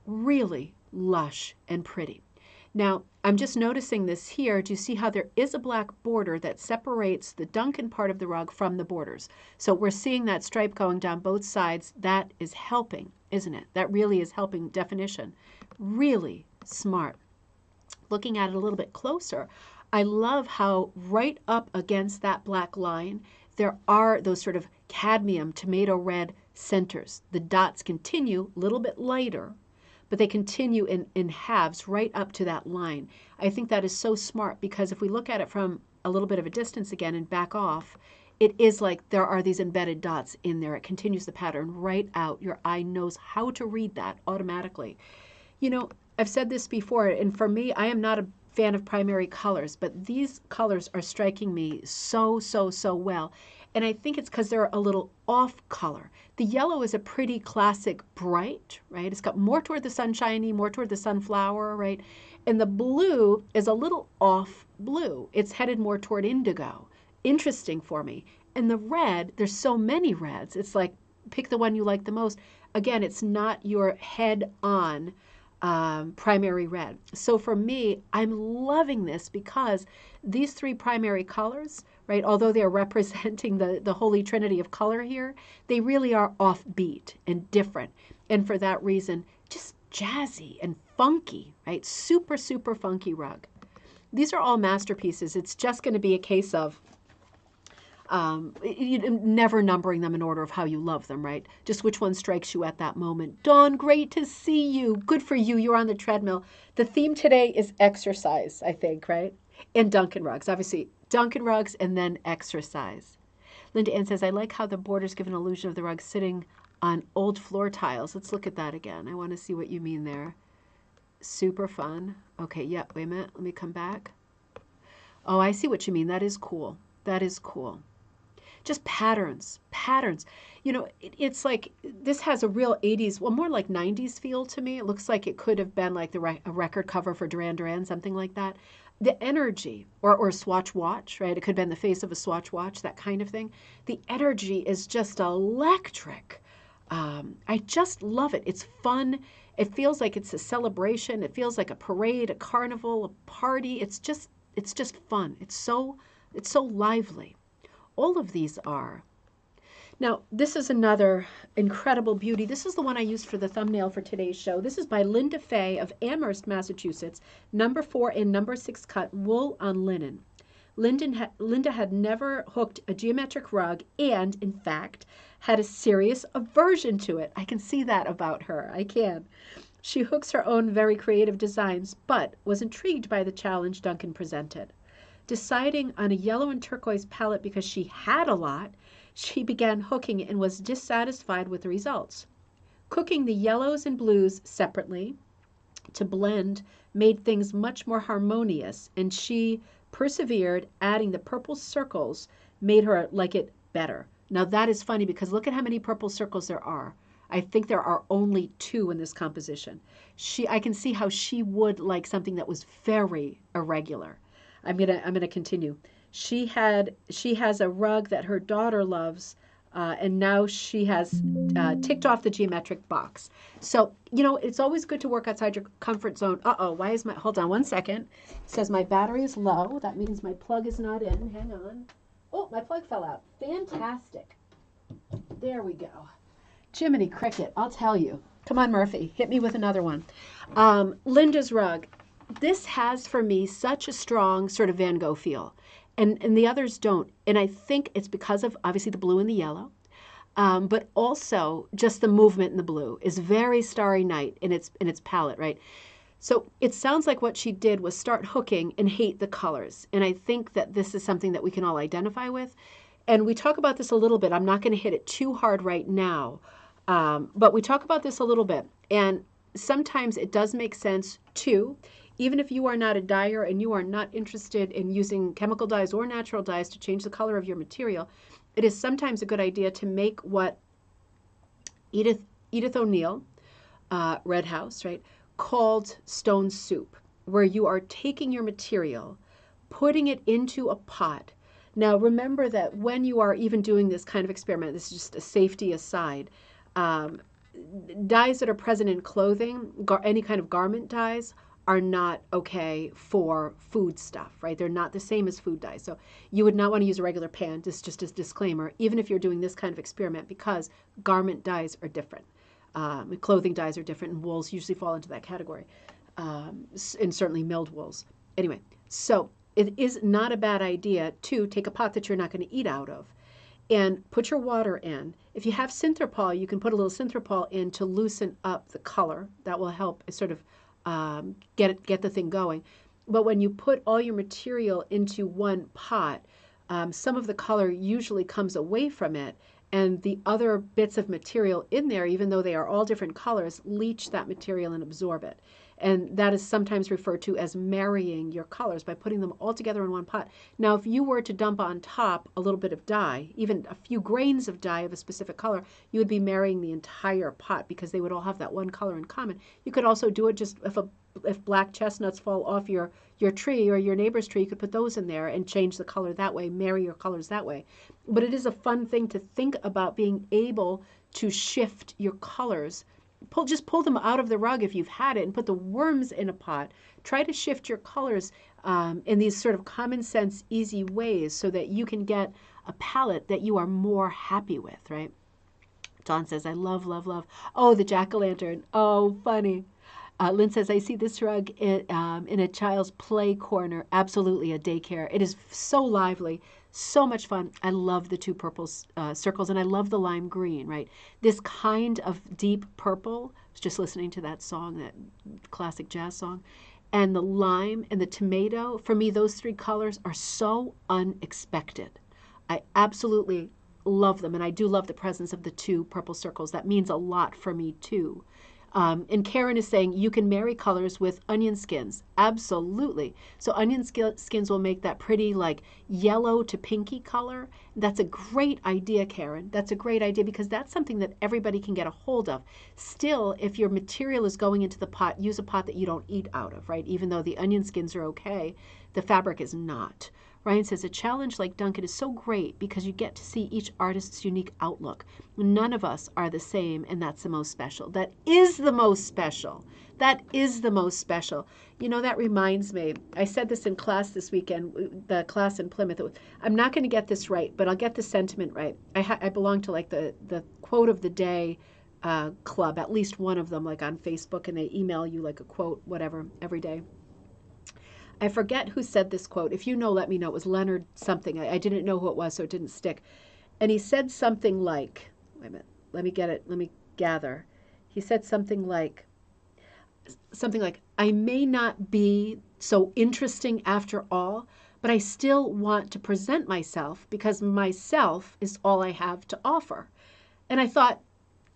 Really lush and pretty. Now, I'm just noticing this here. Do you see how there is a black border that separates the Duncan part of the rug from the borders? So we're seeing that stripe going down both sides. That is helping, isn't it? That really is helping definition. Really smart. Looking at it a little bit closer, I love how right up against that black line, there are those sort of cadmium, tomato red centers. The dots continue a little bit lighter, but they continue in halves right up to that line. I think that is so smart, because if we look at it from a little bit of a distance again and back off, it is like there are these embedded dots in there. It continues the pattern right out. Your eye knows how to read that automatically. You know, I've said this before, and for me, I am not a fan of primary colors, but these colors are striking me so, so, so well. And I think it's because they're a little off color. The yellow is a pretty classic bright, right? It's got more toward the sunshiny, more toward the sunflower, right? And the blue is a little off blue. It's headed more toward indigo. Interesting for me. And the red, there's so many reds. It's like, pick the one you like the most. Again, it's not your head-on primary red. So for me, I'm loving this because these three primary colors, right, although they're representing the holy trinity of color here, they really are offbeat and different. And for that reason, just jazzy and funky, right? Super, super funky rug. These are all masterpieces. It's just going to be a case of never numbering them in order of how you love them, right? Just which one strikes you at that moment. Dawn, great to see you. Good for you. You're on the treadmill. The theme today is exercise, I think, right? And Duncan rugs. Obviously, Duncan rugs and then exercise. Linda Ann says, I like how the borders give an illusion of the rug sitting on old floor tiles. Let's look at that again. I want to see what you mean there. Super fun. Okay, yeah, wait a minute. Let me come back. Oh, I see what you mean. That is cool. That is cool. Just patterns. You know, it's like this has a real 80s, well, more like 90s feel to me. It looks like it could have been like a record cover for Duran Duran, something like that. The energy, or a Swatch watch, right? It could have been the face of a Swatch watch, that kind of thing. The energy is just electric. I just love it. It's fun. It feels like it's a celebration. It feels like a parade, a carnival, a party. It's just fun. It's so lively. All of these are. Now, this is another incredible beauty. This is the one I used for the thumbnail for today's show. This is by Linda Faye of Amherst, Massachusetts, number 4 and number 6 cut wool on linen. Linda had never hooked a geometric rug and, in fact, had a serious aversion to it. I can see that about her. I can. She hooks her own very creative designs, but was intrigued by the challenge Duncan presented. Deciding on a yellow and turquoise palette because she had a lot, she began hooking and was dissatisfied with the results. Cooking the yellows and blues separately to blend made things much more harmonious, and she persevered. Adding the purple circles made her like it better. Now that is funny because look at how many purple circles there are. I think there are only 2 in this composition. I can see how she would like something that was very irregular. I'm gonna continue. She has a rug that her daughter loves, and now she has ticked off the geometric box. So, it's always good to work outside your comfort zone. Why is hold on one second. It says my battery is low. That means my plug is not in. Hang on. Oh, my plug fell out. Fantastic. There we go. Jiminy Cricket, I'll tell you. Come on, Murphy, hit me with another one. Linda's rug. This has for me such a strong sort of Van Gogh feel. And the others don't. And I think it's because of obviously the blue and the yellow, but also just the movement in the blue is very Starry Night in its palette, right? So it sounds like what she did was start hooking and hate the colors. And I think that this is something that we can all identify with. And we talk about this a little bit. I'm not going to hit it too hard right now, but we talk about this a little bit. And sometimes it does make sense too. Even if you are not a dyer and you are not interested in using chemical dyes or natural dyes to change the color of your material, it is sometimes a good idea to make what Edith O'Neill, Red House, right, called stone soup, where you are taking your material, putting it into a pot. Now, remember that when you are even doing this kind of experiment, this is just a safety aside, dyes that are present in clothing, any kind of garment dyes, are not okay for food stuff, right? They're not the same as food dyes. So you would not want to use a regular pan, just as a disclaimer, even if you're doing this kind of experiment, because garment dyes are different. Clothing dyes are different, and wools usually fall into that category, and certainly milled wools. Anyway, so it is not a bad idea to take a pot that you're not going to eat out of and put your water in. If you have synthropol, you can put a little synthropol in to loosen up the color. That will help sort of get the thing going. But when you put all your material into one pot, some of the color usually comes away from it, and the other bits of material in there, even though they are all different colors, leach that material and absorb it. And that is sometimes referred to as marrying your colors by putting them all together in one pot. Now, if you were to dump on top a little bit of dye, even a few grains of dye of a specific color, you would be marrying the entire pot because they would all have that one color in common. You could also do it just if black chestnuts fall off your tree or your neighbor's tree, you could put those in there and change the color that way, marry your colors that way. But it is a fun thing to think about, being able to shift your colors. Just pull them out of the rug if you've had it and put the worms in a pot. Try to shift your colors in these sort of common sense, easy ways so that you can get a palette that you are more happy with, right? Dawn says, I love, love, love. Oh, the jack-o'-lantern. Oh, funny. Lynn says, I see this rug in a child's play corner. Absolutely a daycare. It is so lively, so much fun. I love the 2 purple circles, and I love the lime green, right? This kind of deep purple, I was just listening to that song, that classic jazz song, and the lime and the tomato. For me, those 3 colors are so unexpected. I absolutely love them, and I do love the presence of the 2 purple circles. That means a lot for me, too. And Karen is saying you can marry colors with onion skins. Absolutely. So onion skins will make that pretty like yellow to pinky color. That's a great idea, Karen. That's a great idea because that's something that everybody can get a hold of. Still, if your material is going into the pot, use a pot that you don't eat out of, right? Even though the onion skins are okay, the fabric is not. Ryan says, a challenge like Duncan is so great because you get to see each artist's unique outlook. None of us are the same, and that's the most special. That is the most special. That is the most special. You know, that reminds me, I said this in class this weekend, the class in Plymouth. I'm not going to get this right, but I'll get the sentiment right. I belong to like the quote of the day club, at least one of them, like on Facebook, and they email you like a quote, whatever, every day. I forget who said this quote. If you know, let me know. It was Leonard something. I didn't know who it was, so it didn't stick. And he said something like, wait a minute, let me get it, let me gather. He said something like, I may not be so interesting after all, but I still want to present myself because myself is all I have to offer. And I thought,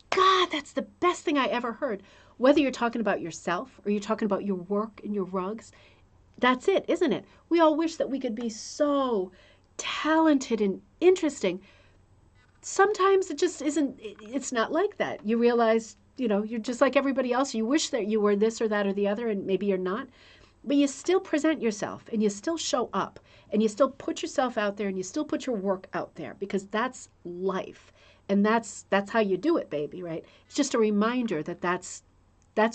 God, that's the best thing I ever heard. Whether you're talking about yourself or you're talking about your work and your rugs, that's it, isn't it? We all wish that we could be so talented and interesting. sometimes it just isn't, it's not like that. You realize, you know, you're just like everybody else. You wish that you were this or that or the other, and maybe you're not. But you still present yourself and you still show up and you still put yourself out there and you still put your work out there because that's life. And that's how you do it, baby, right? It's just a reminder that that's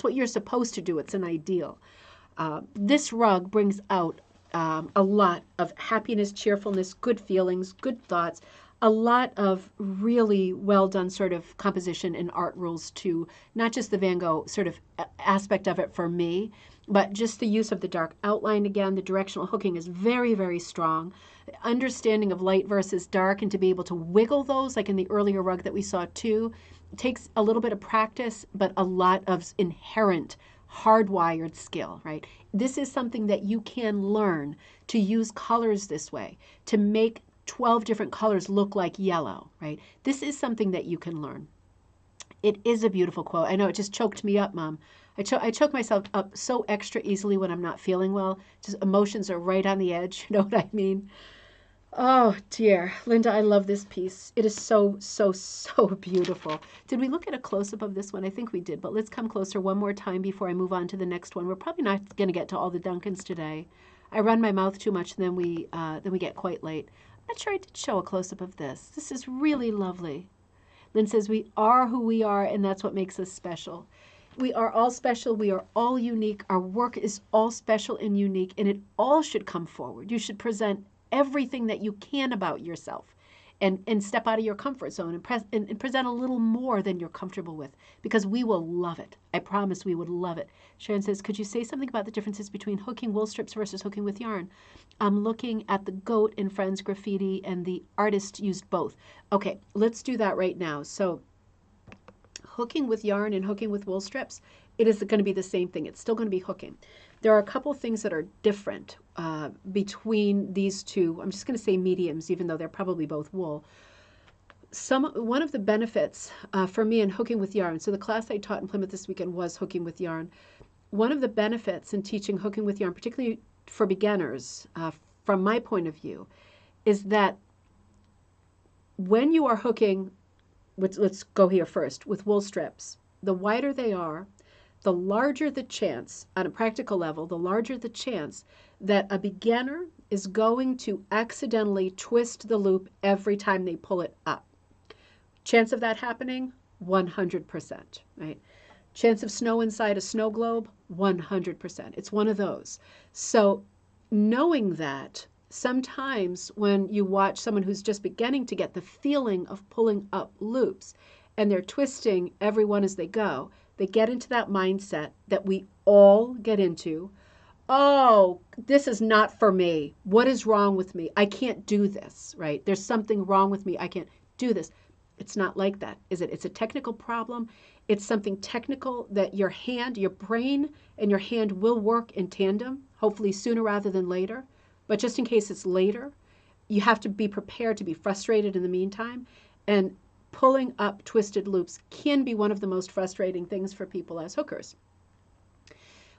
what you're supposed to do. It's an ideal. This rug brings out a lot of happiness, cheerfulness, good feelings, good thoughts, a lot of really well done sort of composition and art rules to not just the Van Gogh sort of aspect of it for me, but just the use of the dark outline again. The directional hooking is very, very strong. Understanding of light versus dark and to be able to wiggle those, like in the earlier rug that we saw too, takes a little bit of practice, but a lot of inherent hardwired skill, right? This is something that you can learn to use colors this way, to make 12 different colors look like yellow, right? This is something that you can learn. It is a beautiful quote. I know it just choked me up, Mom. I choke myself up so extra easily when I'm not feeling well. Just emotions are right on the edge. You know what I mean? Oh, dear. Linda, I love this piece. It is so, so, so beautiful. Did we look at a close-up of this one? I think we did, but let's come closer one more time before I move on to the next one. We're probably not going to get to all the Duncans today. I run my mouth too much, and then we get quite late. I'm not sure I did show a close-up of this. This is really lovely. Lynn says, we are who we are, and that's what makes us special. We are all special. We are all unique. Our work is all special and unique, and it all should come forward. You should present everything that you can about yourself and step out of your comfort zone and present a little more than you're comfortable with, because we will love it. I promise we would love it. Sharon says, could you say something about the differences between hooking wool strips versus hooking with yarn? I'm looking at the GOGH in Friends Graffiti, and the artist used both. Okay, let's do that right now. So hooking with yarn and hooking with wool strips, it is going to be the same thing. It's still going to be hooking. There are a couple things that are different between these two. I'm just going to say mediums, even though they're probably both wool. One of the benefits for me in hooking with yarn, so the class I taught in Plymouth this weekend was hooking with yarn. One of the benefits in teaching hooking with yarn, particularly for beginners, from my point of view, is that when you are hooking, let's go here first, with wool strips, the wider they are, the larger the chance, on a practical level, the larger the chance that a beginner is going to accidentally twist the loop every time they pull it up. Chance of that happening, 100%, right? Chance of snow inside a snow globe, 100%. It's one of those. So knowing that, sometimes when you watch someone who's just beginning to get the feeling of pulling up loops and they're twisting every one as they go, they get into that mindset that we all get into. Oh, this is not for me. What is wrong with me? I can't do this, right? There's something wrong with me. I can't do this. It's not like that, is it? It's a technical problem. It's something technical that your hand, your brain, and your hand will work in tandem, hopefully sooner rather than later. But just in case it's later, you have to be prepared to be frustrated in the meantime. And pulling up twisted loops can be one of the most frustrating things for people as hookers.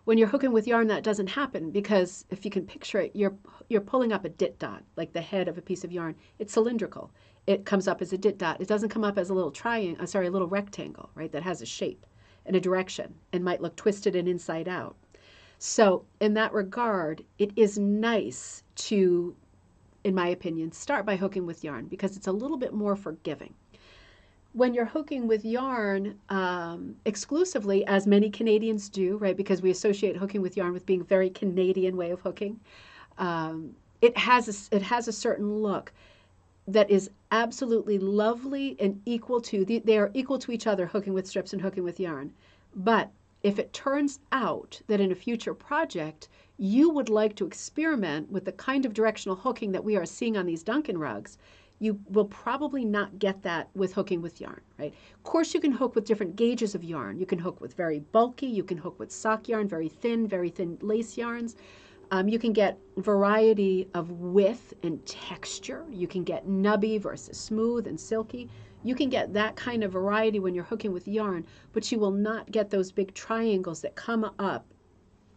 When you're hooking with yarn, that doesn't happen, because if you can picture it, you're pulling up a dit dot, like the head of a piece of yarn. It's cylindrical. It comes up as a dit dot. It doesn't come up as a little a little rectangle, right, that has a shape and a direction and might look twisted and inside out. So in that regard, it is nice to, in my opinion, start by hooking with yarn, because it's a little bit more forgiving. When you're hooking with yarn exclusively, as many Canadians do, right, because we associate hooking with yarn with being a very Canadian way of hooking, it has a certain look that is absolutely lovely and equal to, they are equal to each other, hooking with strips and hooking with yarn. But if it turns out that in a future project you would like to experiment with the kind of directional hooking that we are seeing on these Duncan rugs, you will probably not get that with hooking with yarn, right? Of course, you can hook with different gauges of yarn. You can hook with very bulky, you can hook with sock yarn, very thin lace yarns. You can get variety of width and texture. You can get nubby versus smooth and silky. You can get that kind of variety when you're hooking with yarn, but you will not get those big triangles that come up.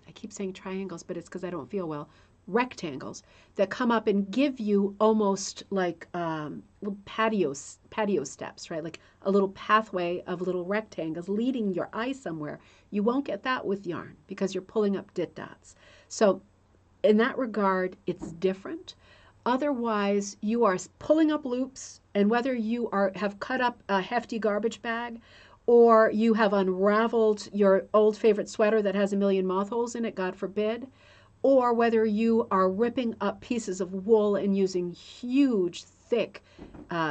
I keep saying triangles, but it's because I don't feel well. rectangles that come up and give you almost like little patio steps, right? Like a little pathway of little rectangles leading your eye somewhere. You won't get that with yarn because you're pulling up dit dots. So in that regard, it's different. Otherwise, you are pulling up loops, and whether you have cut up a hefty garbage bag or you have unraveled your old favorite sweater that has a million moth holes in it, God forbid, or whether you are ripping up pieces of wool and using huge, thick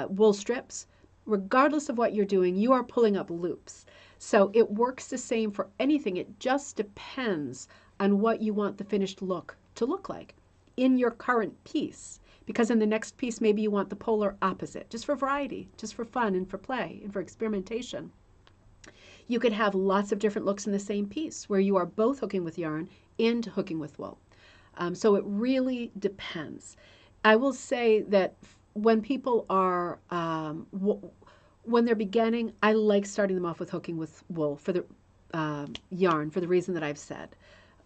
wool strips, regardless of what you're doing, you are pulling up loops. So it works the same for anything. It just depends on what you want the finished look to look like in your current piece. Because in the next piece, maybe you want the polar opposite, just for variety, just for fun and for play and for experimentation. You could have lots of different looks in the same piece where you are both hooking with yarn and hooking with wool. So it really depends. I will say that when people are, when they're beginning, I like starting them off with hooking with wool for the yarn for the reason that I've said.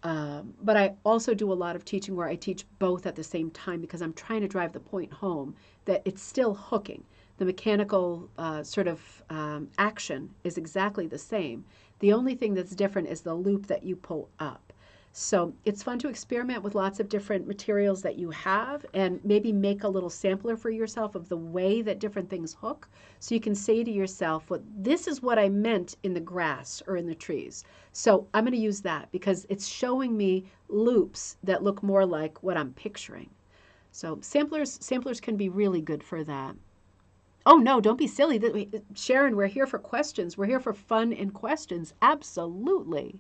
But I also do a lot of teaching where I teach both at the same time because I'm trying to drive the point home that it's still hooking. The mechanical sort of action is exactly the same. The only thing that's different is the loop that you pull up. So it's fun to experiment with lots of different materials that you have and maybe make a little sampler for yourself of the way that different things hook. So you can say to yourself, well, this is what I meant in the grass or in the trees. So I'm going to use that because it's showing me loops that look more like what I'm picturing. So samplers can be really good for that. Oh, no, don't be silly. Sharon, we're here for questions. We're here for fun and questions. Absolutely.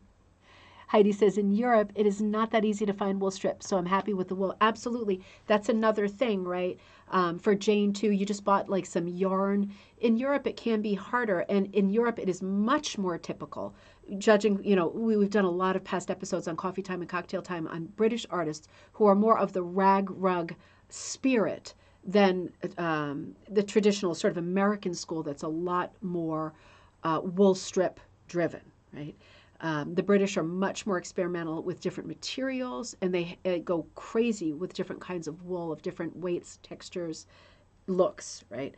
Heidi says, in Europe, it is not that easy to find wool strips, so I'm happy with the wool. Absolutely. That's another thing, right? For Jane, too, you just bought like some yarn. In Europe, it can be harder, and in Europe, it is much more typical. Judging, we've done a lot of past episodes on Coffee Time and Cocktail Time on British artists who are more of the rag rug spirit than the traditional sort of American school that's a lot more wool strip driven, right? The British are much more experimental with different materials, and they go crazy with different kinds of wool of different weights, textures, looks, right?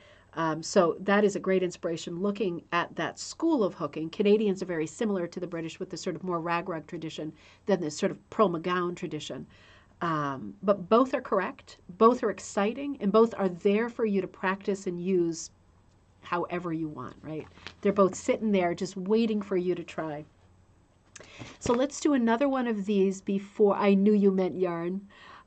So that is a great inspiration looking at that school of hooking. Canadians are very similar to the British with the sort of more rag tradition than this sort of Pearl McGowan tradition. But both are correct, both are exciting, and both are there for you to practice and use however you want, right? They're both sitting there just waiting for you to try. So let's do another one of these before I knew you meant yarn.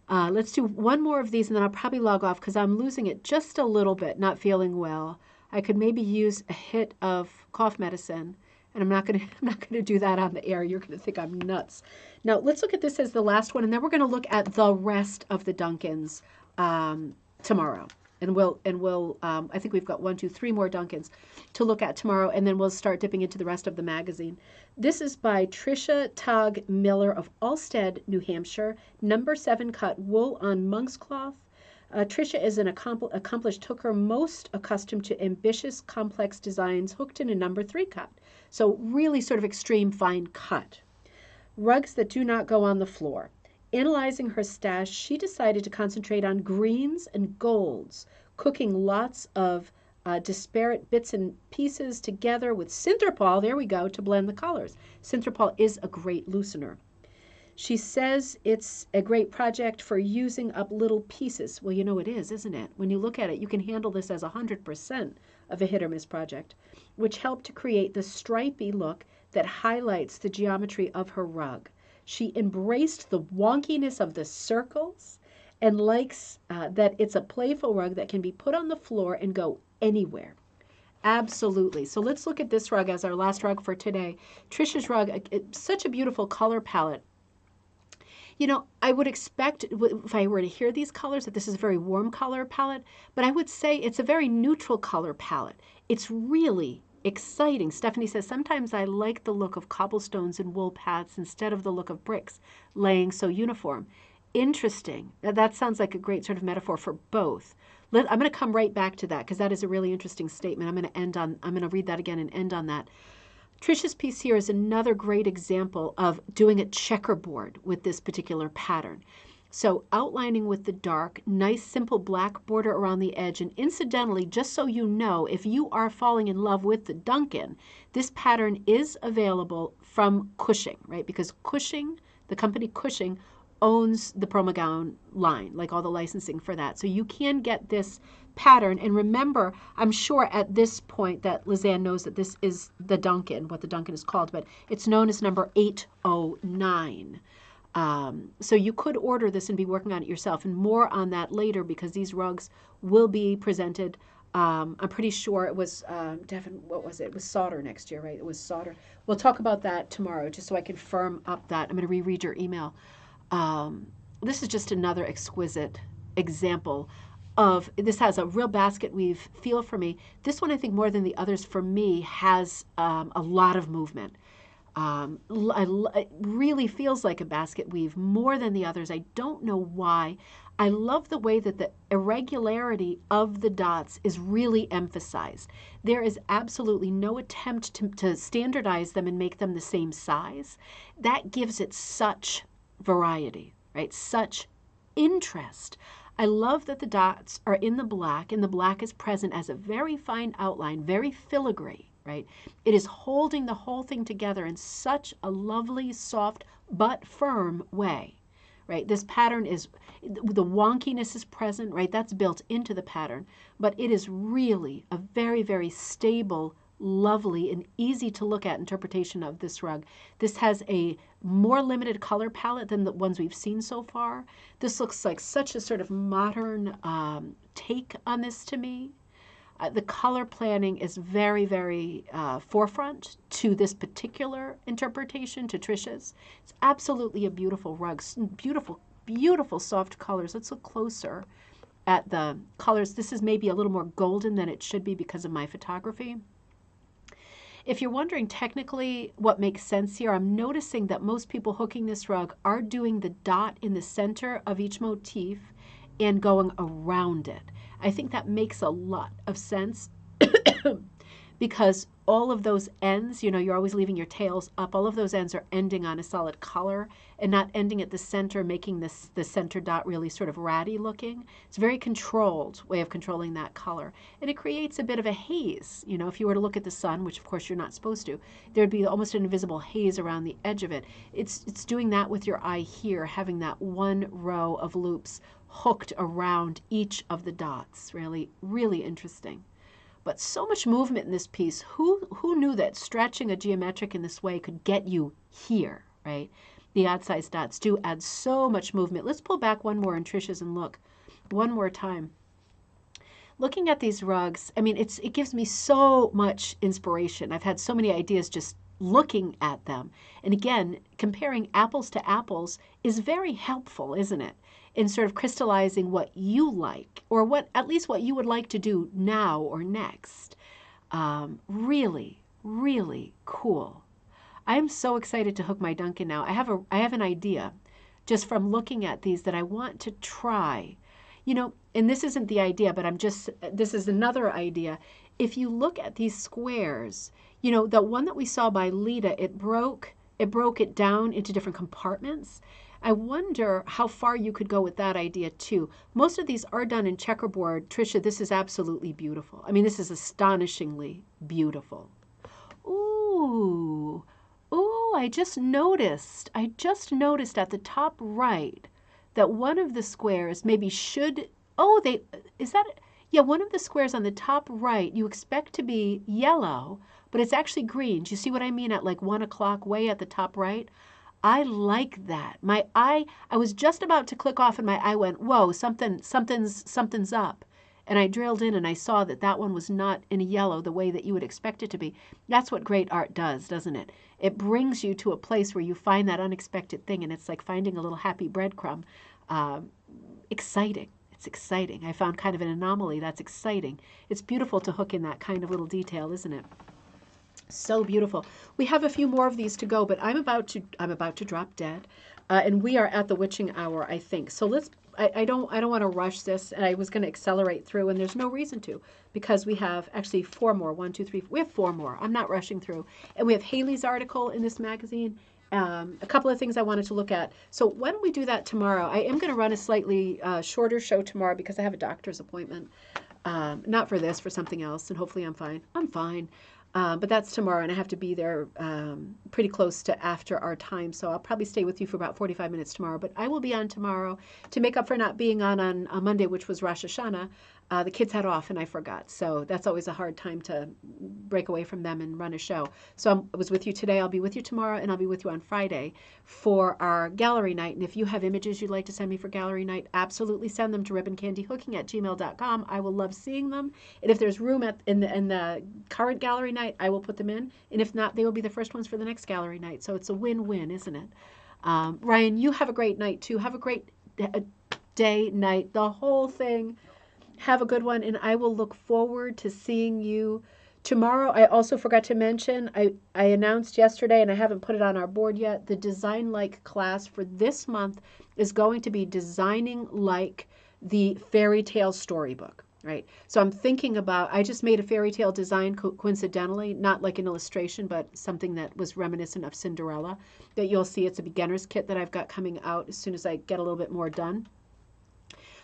Let's do one more of these and then I'll probably log off because I'm losing it just a little bit, not feeling well. I could maybe use a hit of cough medicine, and I'm not gonna do that on the air. You're gonna think I'm nuts. Now let's look at this as the last one, and then we're gonna look at the rest of the Duncans tomorrow. And we'll I think we've got 1, 2, 3 more Duncans to look at tomorrow, and then we'll start dipping into the rest of the magazine. This is by Tricia Tug Miller of Alstead, New Hampshire. Number 7 cut wool on monk's cloth. Tricia is an accomplished hooker, most accustomed to ambitious, complex designs hooked in a number 3 cut. So really sort of extreme fine cut. Rugs that do not go on the floor. Analyzing her stash, she decided to concentrate on greens and golds, cooking lots of disparate bits and pieces together with Synthropol, there we go, to blend the colors. Synthropol is a great loosener. She says it's a great project for using up little pieces. Well, it is, isn't it? When you look at it, you can handle this as 100% of a hit or miss project, which helped to create the stripy look that highlights the geometry of her rug. She embraced the wonkiness of the circles and likes that it's a playful rug that can be put on the floor and go anywhere. Absolutely. So let's look at this rug as our last rug for today. Tricia's rug, such a beautiful color palette. I would expect, if I were to hear these colors, that this is a very warm color palette, but I would say it's a very neutral color palette. It's really exciting. Stephanie says, sometimes I like the look of cobblestones and wool paths instead of the look of bricks laying so uniform. Interesting. That sounds like a great sort of metaphor for both. I'm going to come right back to that because that is a really interesting statement. I'm going to read that again and end on that. Tricia's piece here is another great example of doing a checkerboard with this particular pattern. So outlining with the dark, nice simple black border around the edge. And incidentally, just so you know, if you are falling in love with the Duncan, this pattern is available from Cushing, right? Because Cushing, the company Cushing, owns the Promo Gown line, like all the licensing for that. So you can get this pattern. And remember, I'm sure at this point that Lizanne knows that this is the Duncan, what the Duncan is called, but it's known as number 809. So you could order this and be working on it yourself, and more on that later because these rugs will be presented. I'm pretty sure it was, Devin, what was it? It was solder next year, right? It was solder. We'll talk about that tomorrow just so I can firm up that. I'm going to reread your email. This is just another exquisite example of, this has a real basket weave feel for me. This one, I think more than the others for me, has a lot of movement. It really feels like a basket weave more than the others. I don't know why. I love the way that the irregularity of the dots is really emphasized. There is absolutely no attempt to standardize them and make them the same size. That gives it such variety, right? Such interest. I love that the dots are in the black, and the black is present as a very fine outline, very filigree, right? It is holding the whole thing together in such a lovely, soft, but firm way, right? This pattern is, the wonkiness is present, right? That's built into the pattern, but it is really a very, very stable, lovely, and easy to look at interpretation of this rug. This has a more limited color palette than the ones we've seen so far. This looks like such a sort of modern take on this to me. The color planning is very, very forefront to this particular interpretation, to Trisha's. It's absolutely a beautiful rug. Beautiful, beautiful soft colors. Let's look closer at the colors. This is maybe a little more golden than it should be because of my photography. If you're wondering technically what makes sense here, I'm noticing that most people hooking this rug are doing the dot in the center of each motif and going around it. I think that makes a lot of sense because all of those ends, you know, you're always leaving your tails up. All of those ends are ending on a solid color and not ending at the center, making the center dot really sort of ratty looking. It's a very controlled way of controlling that color. And it creates a bit of a haze. You know, if you were to look at the sun, which of course you're not supposed to, there'd be almost an invisible haze around the edge of it. It's doing that with your eye here, having that one row of loops hooked around each of the dots. Really, really interesting. But so much movement in this piece. Who knew that stretching a geometric in this way could get you here, right? The odd size dots do add so much movement. Let's pull back one more in Trisha's and look one more time. Looking at these rugs, I mean, it gives me so much inspiration. I've had so many ideas just looking at them. And again, comparing apples to apples is very helpful, isn't it? In sort of crystallizing what you like, or what at least what you would like to do now or next. Really, really cool. I'm so excited to hook my Duncan now. I have an idea just from looking at these that I want to try. You know, and this isn't the idea, but this is another idea. If you look at these squares, you know, the one that we saw by Lita, it broke it down into different compartments. I wonder how far you could go with that idea too. Most of these are done in checkerboard. Trisha, this is absolutely beautiful. I mean, this is astonishingly beautiful. Ooh, I just noticed at the top right that one of the squares maybe should, one of the squares on the top right you expect to be yellow, but it's actually green. Do you see what I mean at like 1 o'clock way at the top right? I like that. I was just about to click off and my eye went, whoa, something's up. And I drilled in and I saw that that one was not in yellow the way that you would expect it to be. That's what great art does, doesn't it? It brings you to a place where you find that unexpected thing, and it's like finding a little happy breadcrumb. Exciting. It's exciting. I found kind of an anomaly. That's exciting. It's beautiful to hook in that kind of little detail, isn't it? So beautiful. We have a few more of these to go, but I'm about to drop dead, and we are at the witching hour, I think. So let's. I don't want to rush this, and I was going to accelerate through, and there's no reason to, because we have actually 4 more. 1, 2, 3. We have 4 more. I'm not rushing through, and we have Haley's article in this magazine, A couple of things I wanted to look at. So why don't we do that tomorrow? I am going to run a slightly shorter show tomorrow because I have a doctor's appointment. Not for this, for something else, and hopefully I'm fine. I'm fine. But that's tomorrow, and I have to be there pretty close to after our time, so I'll probably stay with you for about 45 minutes tomorrow. But I will be on tomorrow to make up for not being on Monday, which was Rosh Hashanah. The kids had off, and I forgot, so that's always a hard time to break away from them and run a show. So I was with you today, I'll be with you tomorrow, and I'll be with you on Friday for our gallery night. And if you have images you'd like to send me for gallery night, absolutely send them to ribboncandyhooking@gmail.com. I will love seeing them. And if there's room in the current gallery night, I will put them in. And if not, they will be the first ones for the next gallery night. So it's a win-win, isn't it? Ryan, you have a great night too. Have a great day, night, the whole thing. Have a good one, and I will look forward to seeing you tomorrow. I also forgot to mention, I announced yesterday, and I haven't put it on our board yet, the Design Like class for this month is going to be designing like the fairy tale storybook, right? So I'm thinking about, I just made a fairy tale design coincidentally, not like an illustration, but something that was reminiscent of Cinderella that you'll see. It's a beginner's kit that I've got coming out as soon as I get a little bit more done.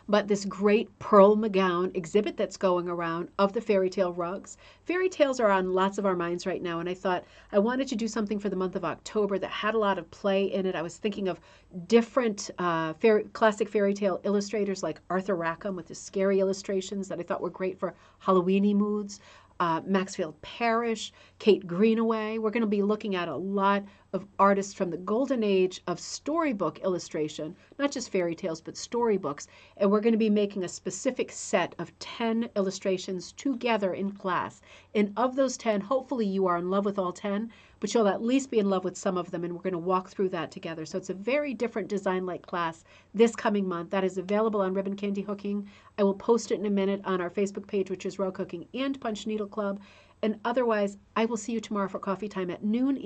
But this great Pearl McGowan exhibit that's going around of the fairy tale rugs. Fairy tales are on lots of our minds right now, and I thought I wanted to do something for the month of October that had a lot of play in it. I was thinking of different classic fairy tale illustrators like Arthur Rackham with his scary illustrations that I thought were great for Halloweeny moods. Maxfield Parrish, Kate Greenaway. We're going to be looking at a lot of artists from the golden age of storybook illustration, not just fairy tales, but storybooks. And we're going to be making a specific set of 10 illustrations together in class. And of those 10, hopefully you are in love with all 10, but you'll at least be in love with some of them, and we're going to walk through that together. So it's a very different design-like class this coming month. That is available on Ribbon Candy Hooking. I will post it in a minute on our Facebook page, which is Row Cooking and Punch Needle Club. And otherwise, I will see you tomorrow for coffee time at noon.